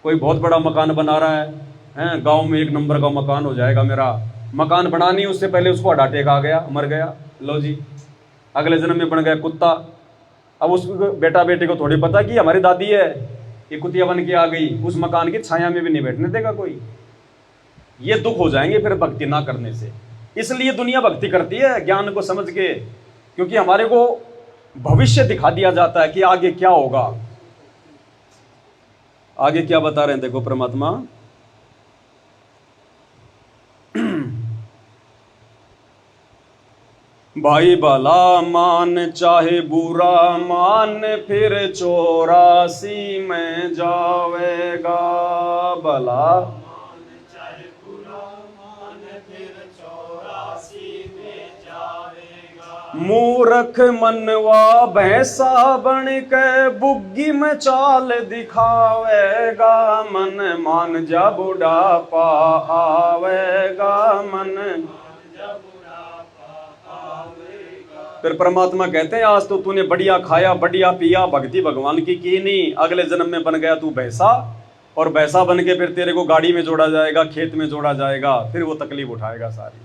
कोई बहुत बड़ा मकान बना रहा है, गांव में 1 नंबर का मकान हो जाएगा मेरा, मकान बना नहीं उससे पहले उसको हार्ट अटैक आ गया, मर गया, लो जी अगले जन्म में बन गया कुत्ता। अब उस बेटा बेटे को थोड़ी पता कि हमारी दादी है, ये कुतिया बन के आ गई, उस मकान की छाया में भी नहीं बैठने देगा कोई। ये दुख हो जाएंगे फिर भक्ति ना करने से। इसलिए दुनिया भक्ति करती है ज्ञान को समझ के, क्योंकि हमारे को भविष्य दिखा दिया जाता है कि आगे क्या होगा। आगे क्या बता रहे हैं देखो परमात्मा, भाई भला मान चाहे बुरा मान, फिर 84 में जावेगा। भला मूर्ख मनवा भैंसा बन के बुग्गी में चाल दिखावेगा। मन मान जा बुढ़ापा आवेगा, मन। फिर परमात्मा कहते हैं आज तो तूने बढ़िया खाया, बढ़िया पिया, भक्ति भगवान की नहीं, अगले जन्म में बन गया तू भैंसा, और भैंसा बन के फिर तेरे को गाड़ी में जोड़ा जाएगा, खेत में जोड़ा जाएगा, फिर वो तकलीफ उठाएगा सारी।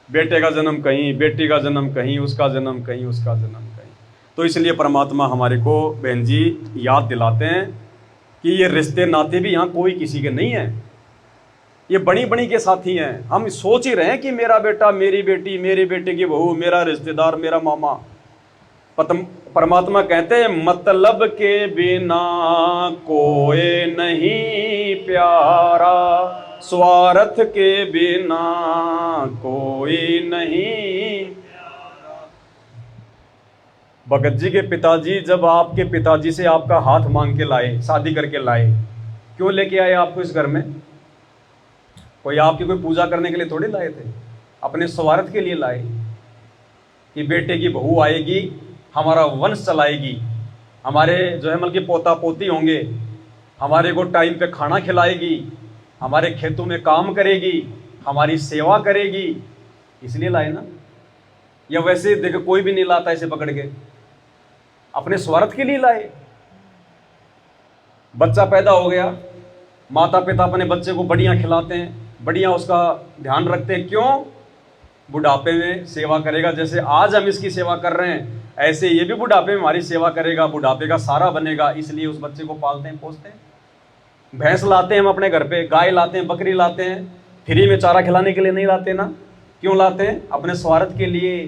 बेटे का जन्म कहीं, बेटी का जन्म कहीं, उसका जन्म कहीं, उसका जन्म कहीं। तो इसलिए परमात्मा हमारे को बहन जी याद दिलाते हैं कि ये रिश्ते नाते भी यहाँ कोई किसी के नहीं है, ये बड़ी बड़ी के साथी हैं। हम सोच ही रहे हैं कि मेरा बेटा, मेरी बेटी, मेरे बेटे की बहू, मेरा रिश्तेदार, मेरा मामा। परमात्मा कहते हैं मतलब के बिना कोई नहीं प्यारा, स्वार्थ के बिना कोई नहीं। भगत जी के पिताजी जब आपके पिताजी से आपका हाथ मांग के लाए, शादी करके लाए, क्यों लेके आए आपको इस घर में? कोई आपकी कोई पूजा करने के लिए थोड़ी लाए थे, अपने स्वार्थ के लिए लाए कि बेटे की बहू आएगी, हमारा वंश चलाएगी, हमारे जो है मतलब कि पोता पोती होंगे, हमारे को टाइम पे खाना खिलाएगी, हमारे खेतों में काम करेगी, हमारी सेवा करेगी, इसलिए लाए ना। या वैसे देखो कोई भी नहीं लाता ऐसे पकड़ के, अपने स्वार्थ के लिए लाए। बच्चा पैदा हो गया, माता पिता अपने बच्चे को बढ़िया खिलाते हैं, बढ़िया उसका ध्यान रखते हैं, क्यों? बुढ़ापे में सेवा करेगा। जैसे आज हम इसकी सेवा कर रहे हैं, ऐसे ये भी बुढ़ापे में हमारी सेवा करेगा, बुढ़ापे का सारा बनेगा, इसलिए उस बच्चे को पालते हैं, पोसते हैं। भैंस लाते हैं हम अपने घर पे, गाय लाते हैं, बकरी लाते हैं, फ्री में चारा खिलाने के लिए नहीं लाते ना। क्यों लाते हैं? अपने स्वार्थ के लिए।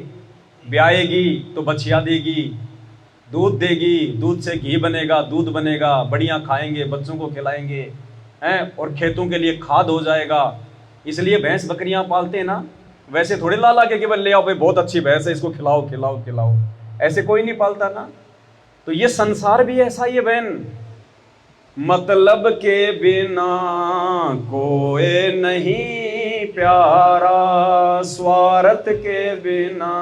ब्याएगी तो बछिया देगी, दूध देगी, दूध से घी बनेगा, दूध बनेगा, बढ़िया खाएंगे, बच्चों को खिलाएंगे हैं, और खेतों के लिए खाद हो जाएगा, इसलिए भैंस बकरियां पालते हैं ना। वैसे थोड़े ला ला के केवल ले आओ भाई बहुत अच्छी भैंस है, इसको खिलाओ खिलाओ खिलाओ, ऐसे कोई नहीं पालता ना। तो ये संसार भी ऐसा ही है बहन, मतलब के बिना कोई नहीं प्यारा, स्वार्थ के बिना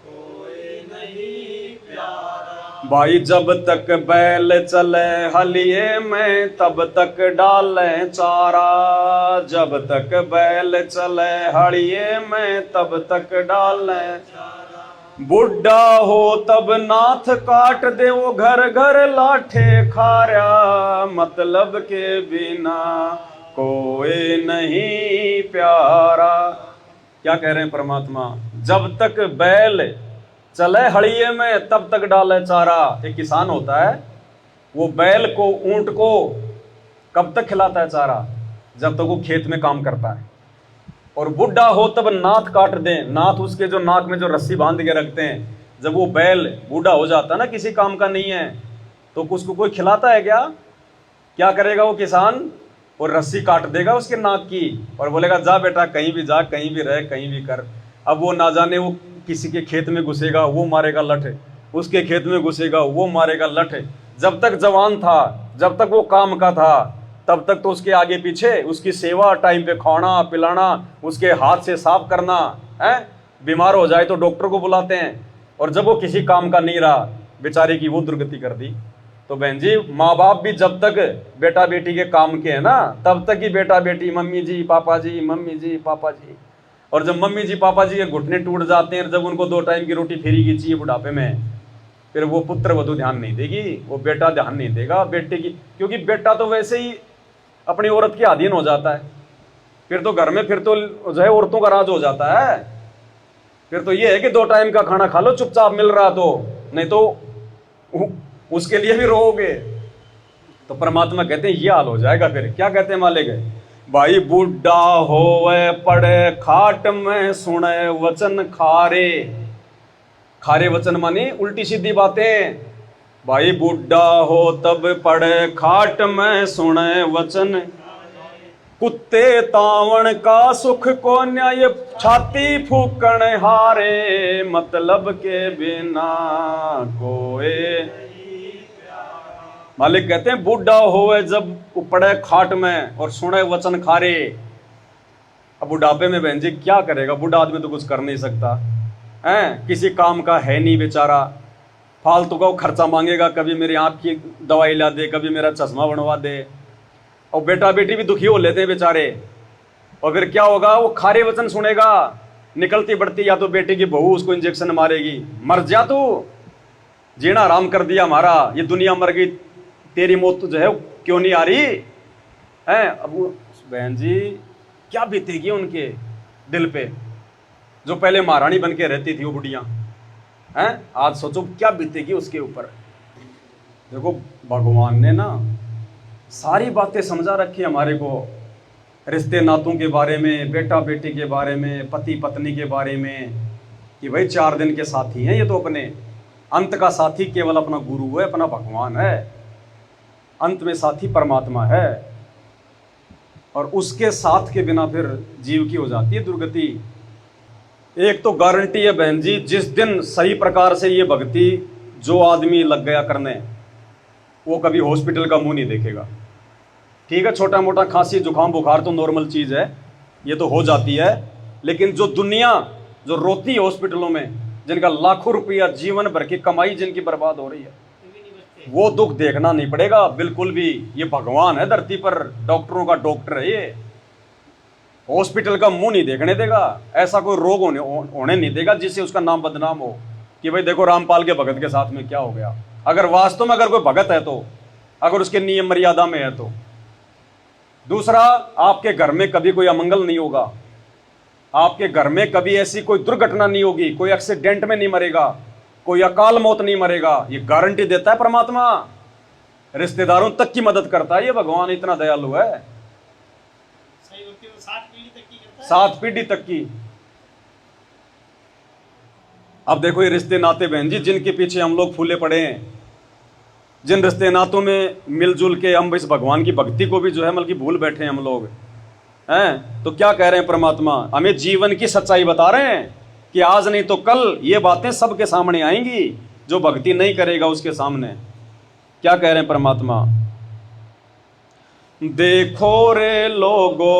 कोई नहीं प्यारा। भाई जब तक बैल चले हलिए में तब तक डाले चारा, जब तक बैल चले हलिए में तब तक डाले चारा। बुढ़ा हो तब नाथ काट दे वो घर घर लाठे खारा, मतलब के बिना कोई नहीं प्यारा। क्या कह रहे हैं परमात्मा? जब तक बैल चले हड़िए में तब तक डाले चारा। एक किसान होता है, वो बैल को, ऊंट को कब तक खिलाता है चारा? जब तक वो खेत में काम करता है। और बुढ़ा हो तब नाथ काट दें, नाथ उसके जो नाक में जो रस्सी बांध के रखते हैं, जब वो बैल बूढ़ा हो जाता है ना, किसी काम का नहीं है, तो उसको कोई खिलाता है क्या? क्या करेगा वो किसान? और रस्सी काट देगा उसके नाक की और बोलेगा जा बेटा कहीं भी जा, कहीं भी रह, कहीं भी कर। अब वो ना जाने वो किसी के खेत में घुसेगा, वो मारेगा लठ, उसके खेत में घुसेगा, वो मारेगा लठ। जब तक जवान था, जब तक वो काम का था, तब तक तो उसके आगे पीछे उसकी सेवा, टाइम पे खाना पिलाना, उसके हाथ से साफ करना है। बीमार हो जाए तो डॉक्टर को बुलाते हैं। और जब वो किसी काम का नहीं रहा, बेचारे की वो दुर्गति कर दी। तो बहन जी, माँ बाप भी जब तक बेटा बेटी के काम के है ना, तब तक ही बेटा बेटी मम्मी जी पापा जी, मम्मी जी पापा जी। और जब मम्मी जी पापा जी के घुटने टूट जाते हैं, जब उनको 2 टाइम की रोटी फ्री की चाहिए बुढ़ापे में, फिर वो पुत्र वधू ध्यान नहीं देगी, वो बेटा ध्यान नहीं देगा बेटे की। क्योंकि बेटा तो वैसे ही अपनी औरत के अधीन हो जाता है। फिर तो घर में फिर तो जो है औरतों का राज हो जाता है। फिर तो ये है कि 2 टाइम का खाना खा लो चुपचाप, मिल रहा तो, नहीं तो उसके लिए भी रोओगे। तो परमात्मा कहते हैं ये हाल हो जाएगा। फिर क्या कहते हैं मालिक? भाई बुढ़ा होवे पड़े खाट में, सुने वचन खारे। खारे वचन माने उल्टी सीधी बातें। भाई बुढ़ा हो तब पड़े खाट में, सुने वचन। कुत्ते तावण का सुख को न्याय, छाती फूकण हारे। मतलब के बिना कोई। मालिक कहते हैं बूढ़ा होवे जब पड़े खाट में और सुने वचन खारे। अब बुढ़ापे में बहन जी क्या करेगा? बूढ़ा आदमी तो कुछ कर नहीं सकता है, किसी काम का है नहीं बेचारा। फालतू का खर्चा मांगेगा, कभी मेरी आंख की दवाई ला दे, कभी मेरा चश्मा बनवा दे। और बेटा बेटी भी दुखी हो लेते हैं बेचारे। और फिर क्या होगा? वो खारे वचन सुनेगा, निकलती बढ़ती या तो बेटी की बहू उसको इंजेक्शन मारेगी, मर जा तू, जीना आराम कर दिया हमारा, ये दुनिया मर गई, तेरी मौत जो है क्यों नहीं आ रही है? अब बहन जी क्या बीतेगी उनके दिल पे, जो पहले महारानी बन के रहती थी वो बुढ़िया हैं। आज सोचो क्या बीतेगी उसके ऊपर। देखो भगवान ने ना सारी बातें समझा रखी हमारे को, रिश्ते नातों के बारे में, बेटा बेटी के बारे में, पति पत्नी के बारे में, कि भाई 4 दिन के साथी हैं ये तो अपने। अंत का साथी केवल अपना गुरु है, अपना भगवान है। अंत में साथी परमात्मा है। और उसके साथ के बिना फिर जीव की हो जाती है दुर्गति। एक तो गारंटी है बहन जी, जिस दिन सही प्रकार से ये भक्ति जो आदमी लग गया करने, वो कभी हॉस्पिटल का मुंह नहीं देखेगा। ठीक है, छोटा मोटा खांसी जुकाम बुखार तो नॉर्मल चीज है, ये तो हो जाती है। लेकिन जो दुनिया जो रोती है हॉस्पिटलों में, जिनका लाखों रुपया जीवन भर की कमाई जिनकी बर्बाद हो रही है, वो दुख देखना नहीं पड़ेगा बिल्कुल भी। ये भगवान है धरती पर, डॉक्टरों का डॉक्टर है ये, हॉस्पिटल का मुंह नहीं देखने देगा। ऐसा कोई रोग होने नहीं देगा जिससे उसका नाम बदनाम हो कि भाई देखो रामपाल के भगत के साथ में क्या हो गया। अगर वास्तव में अगर कोई भगत है तो, अगर उसके नियम मर्यादा में है तो। दूसरा, आपके घर में कभी कोई अमंगल नहीं होगा, आपके घर में कभी ऐसी कोई दुर्घटना नहीं होगी, कोई एक्सीडेंट में नहीं मरेगा, कोई अकाल मौत नहीं मरेगा। ये गारंटी देता है परमात्मा। रिश्तेदारों तक की मदद करता है ये भगवान, इतना दयालु है। सही होती है, 7 पीढ़ी तक की करता है। 7 पीढ़ी तक की। अब देखो ये रिश्ते नाते बहन जी जिनके पीछे हम लोग फूले पड़े हैं, जिन रिश्ते नातों में मिलजुल के हम इस भगवान की भक्ति को भी जो है मतलब कि भूल बैठे हैं हम लोग हैं। तो क्या कह रहे हैं परमात्मा? हमें जीवन की सच्चाई बता रहे हैं कि आज नहीं तो कल ये बातें सबके सामने आएंगी। जो भक्ति नहीं करेगा उसके सामने। क्या कह रहे हैं परमात्मा? देखो रे लोगो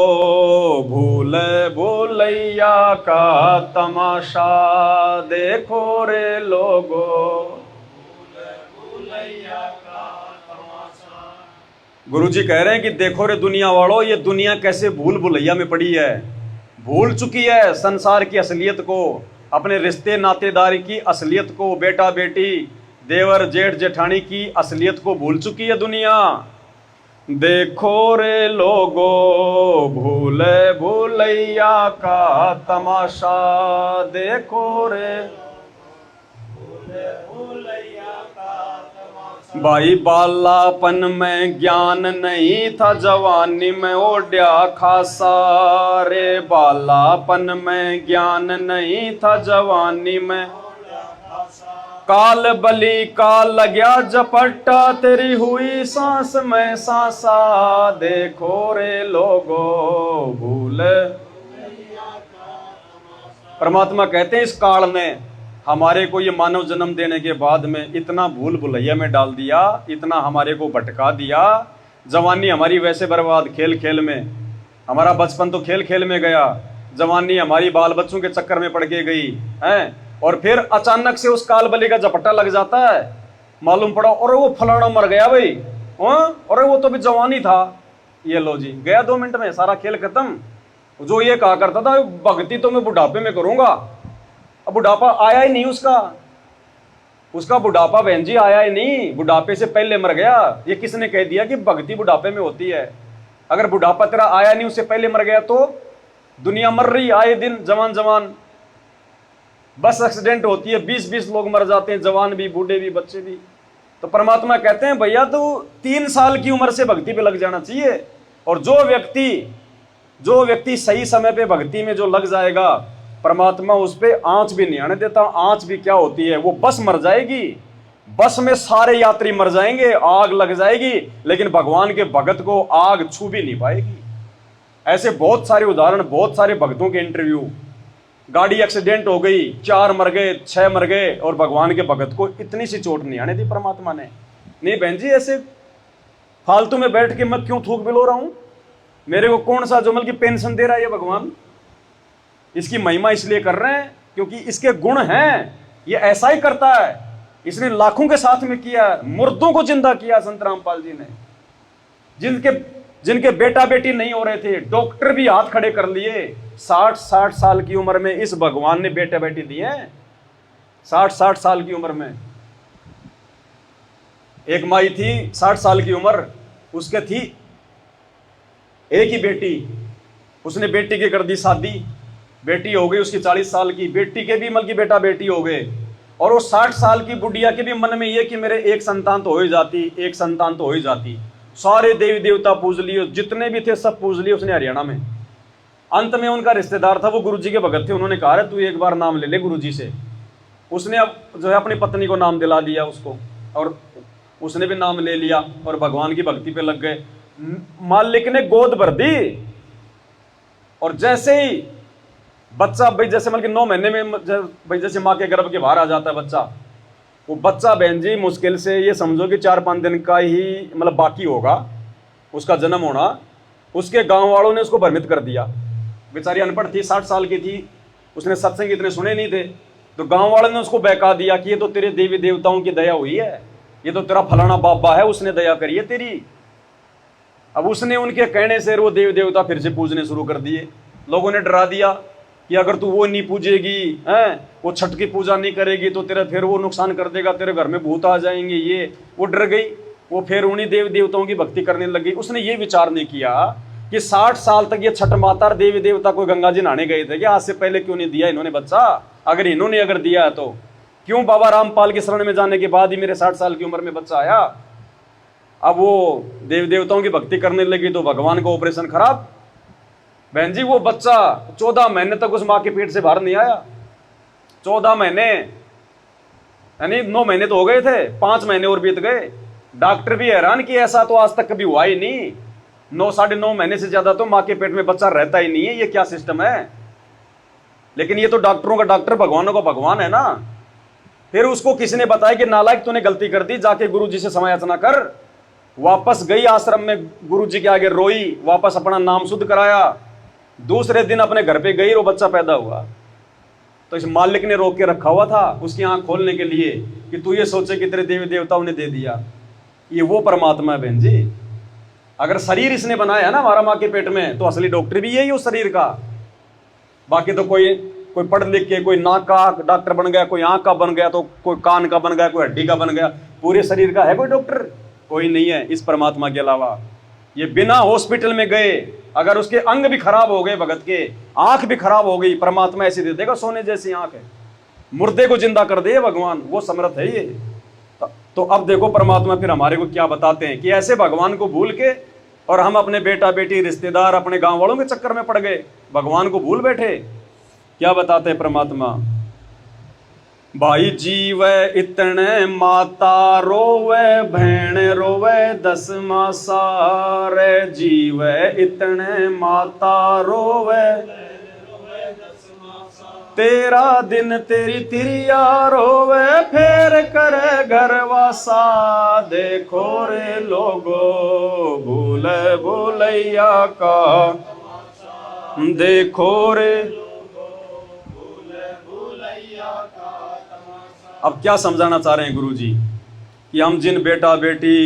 भूल भूलैया का तमाशा, देखो रे लोगो गुरु जी कह रहे हैं कि देखो रे दुनिया वालों, ये दुनिया कैसे भूल भुलैया में पड़ी है, भूल चुकी है संसार की असलियत को, अपने रिश्ते नातेदारी की असलियत को, बेटा बेटी देवर जेठ जेठानी की असलियत को भूल चुकी है दुनिया। देखो रे लोगो भूल भूलैया का तमाशा, देखो रे भाई बालापन में ज्ञान नहीं था, जवानी में ओढ़ा खासा रे। बालापन में ज्ञान नहीं था, जवानी में काल बली काल लग्या झपट्टा, तेरी हुई सांस में सांसा, देखो रे लोगो भूल। परमात्मा कहते हैं इस काल ने हमारे को ये मानव जन्म देने के बाद में इतना भूल भुलैया में डाल दिया, इतना हमारे को भटका दिया। जवानी हमारी वैसे बर्बाद खेल खेल में, हमारा बचपन तो खेल खेल में गया, जवानी हमारी बाल बच्चों के चक्कर में पड़ के गई है। और फिर अचानक से उस काल बली का झपट्टा लग जाता है, मालूम पड़ा और वो फलाना मर गया भाई, और वो तो भी जवानी था। ये लो जी, गया 2 मिनट में सारा खेल खत्म। जो ये कहा करता था भक्ति तो मैं बुढ़ापे में करूंगा, अब बुढ़ापा आया ही नहीं उसका बुढ़ापा बहन जी आया ही नहीं, बुढ़ापे से पहले मर गया। ये किसने कह दिया कि भक्ति बुढ़ापे में होती है? अगर बुढ़ापा तेरा आया नहीं, उससे पहले मर गया तो दुनिया मर रही आए दिन, जवान जवान बस एक्सीडेंट होती है, 20-20 लोग मर जाते हैं, जवान भी, बूढ़े भी, बच्चे भी। तो परमात्मा कहते हैं भैया तो 3 साल की उम्र से भक्ति पे लग जाना चाहिए। और जो व्यक्ति सही समय पे भक्ति में जो लग जाएगा, परमात्मा उस पे आंच भी नहीं आने देता। आंच भी क्या होती है? वो बस मर जाएगी, बस में सारे यात्री मर जाएंगे, आग लग जाएगी, लेकिन भगवान के भगत को आग छू भी नहीं पाएगी। ऐसे बहुत सारे उदाहरण, बहुत सारे भक्तों के इंटरव्यू। गाड़ी एक्सीडेंट हो गई, 4 मर गए, 6 मर गए, और भगवान के भगत को इतनी सी चोट नहीं आने दी परमात्मा ने। नहीं बहन जी, ऐसे फालतू में बैठ के मैं क्यों थूक बिलो रहा हूं? मेरे को कौन सा जुमल की पेंशन दे रहा है ये भगवान? इसकी महिमा इसलिए कर रहे हैं क्योंकि इसके गुण हैं। ये ऐसा ही करता है, इसने लाखों के साथ में किया, मुर्दों को जिंदा किया संत रामपाल जी ने। जिनके बेटा बेटी नहीं हो रहे थे, डॉक्टर भी हाथ खड़े कर लिए। 60 साल की उम्र में इस भगवान ने बेटे बेटी दिए। 60 साल की उम्र में एक माई थी, 60 साल की उम्र, उसके थी एक ही बेटी। उसने बेटी की कर दी शादी, बेटी हो गई उसकी 40 साल की, बेटी के भी मतलब बेटा बेटी हो गए। और वो 60 साल की बुढ़िया के भी मन में ये कि मेरे एक संतान तो हो ही जाती, एक संतान तो हो ही जाती। सारे देवी देवता पूज लिए, जितने भी थे सब पूज लिए उसने हरियाणा में। अंत में उनका रिश्तेदार था, वो गुरुजी के भगत थे, उन्होंने कहा तू एक बार नाम ले ले गुरुजी से। उसने अब जो है अपनी पत्नी को नाम दिला दिया उसको, और उसने भी नाम ले लिया और भगवान की भक्ति पे लग गए। मालिक ने गोद भर दी, और जैसे ही बच्चा भाई जैसे मतलब 9 महीने में भाई जैसे माँ के गर्भ के बाहर आ जाता है बच्चा, वो बच्चा बहन जी मुश्किल से ये समझो कि 4-5 दिन का ही मतलब बाकी होगा उसका जन्म होना। उसके गांव वालों ने उसको भ्रमित कर दिया। बेचारी अनपढ़ थी, 60 साल की थी, उसने सत्संग इतने सुने नहीं थे, तो गांव वालों ने उसको बहका दिया कि ये तो तेरे देवी देवताओं की दया हुई है, ये तो तेरा फलाना बाबा है, उसने दया करी है तेरी। अब उसने उनके कहने से वो देवी देवता फिर से पूजने शुरू कर दिए। लोगों ने डरा दिया कि अगर तू वो नहीं पूजेगी, वो छठ की पूजा नहीं करेगी तो तेरा फिर वो नुकसान कर देगा, तेरे घर में भूत आ जाएंगे। ये वो डर गई, वो फिर उन्हीं देवी देवताओं की भक्ति करने लगी। उसने ये विचार नहीं किया कि 60 साल तक ये छठ माता और देवी देवता कोई गंगा जी नहाने गए थे कि आज से पहले क्यों नहीं दिया इन्होंने बच्चा? अगर इन्होंने अगर दिया है तो क्यों बाबा रामपाल की शरण में जाने के बाद ही मेरे 60 साल की उम्र में बच्चा आया? अब वो देवी देवताओं की भक्ति करने लगी तो भगवान का ऑपरेशन खराब। बहन जी वो बच्चा 14 महीने तक उस माँ के पेट से बाहर नहीं आया। 14 महीने यानी 9 महीने तो हो गए थे, 5 महीने और बीत गए। डॉक्टर भी हैरान कि ऐसा तो आज तक कभी हुआ ही नहीं, 9-9.5 महीने से ज्यादा तो माँ के पेट में बच्चा रहता ही नहीं है। ये क्या सिस्टम है? लेकिन ये तो डॉक्टरों का डॉक्टर, भगवानों का भगवान है ना। फिर उसको किसी ने बताया कि नालायक तूने गलती कर दी, जाके गुरु जी से समय याचना कर। वापस गई आश्रम में, गुरु जी के आगे रोई, वापस अपना नाम शुद्ध कराया। दूसरे दिन अपने घर पे गई और बच्चा पैदा हुआ। तो इस मालिक ने रोक के रखा हुआ था उसकी आंख खोलने के लिए कि तू ये सोचे कि तेरे देवी देवताओं ने दे दिया। ये वो परमात्मा है बहन जी। अगर शरीर इसने बनाया है ना हमारा माँ के पेट में, तो असली डॉक्टर भी यही उस शरीर का। बाकी तो कोई पढ़ लिख के कोई नाक का डॉक्टर बन गया, कोई आंख का बन गया, तो कोई कान का बन गया, कोई हड्डी का बन गया। पूरे शरीर का है कोई डॉक्टर? कोई नहीं है इस परमात्मा के अलावा। ये बिना हॉस्पिटल में गए अगर उसके अंग भी खराब हो गए, भगत के आंख भी खराब हो गई, परमात्मा ऐसी दे देगा सोने जैसी आंख है, मुर्दे को जिंदा कर दे भगवान, वो समर्थ है ये। तो अब देखो परमात्मा फिर हमारे को क्या बताते हैं कि ऐसे भगवान को भूल के और हम अपने बेटा बेटी रिश्तेदार अपने गांव वालों के चक्कर में पड़ गए, भगवान को भूल बैठे। क्या बताते हैं परमात्मा? भाई जीवे इतने माता रोवे, बहन रोवे 10 मासा रे। जीवे इतने माता रोवे, तेरा दिन तेरी तिरिया रोवे, फेर करे घरवासा। देखो रे लोगो भूल भूलैया का, देखो रे। अब क्या समझाना चाह रहे हैं गुरुजी कि हम जिन बेटा बेटी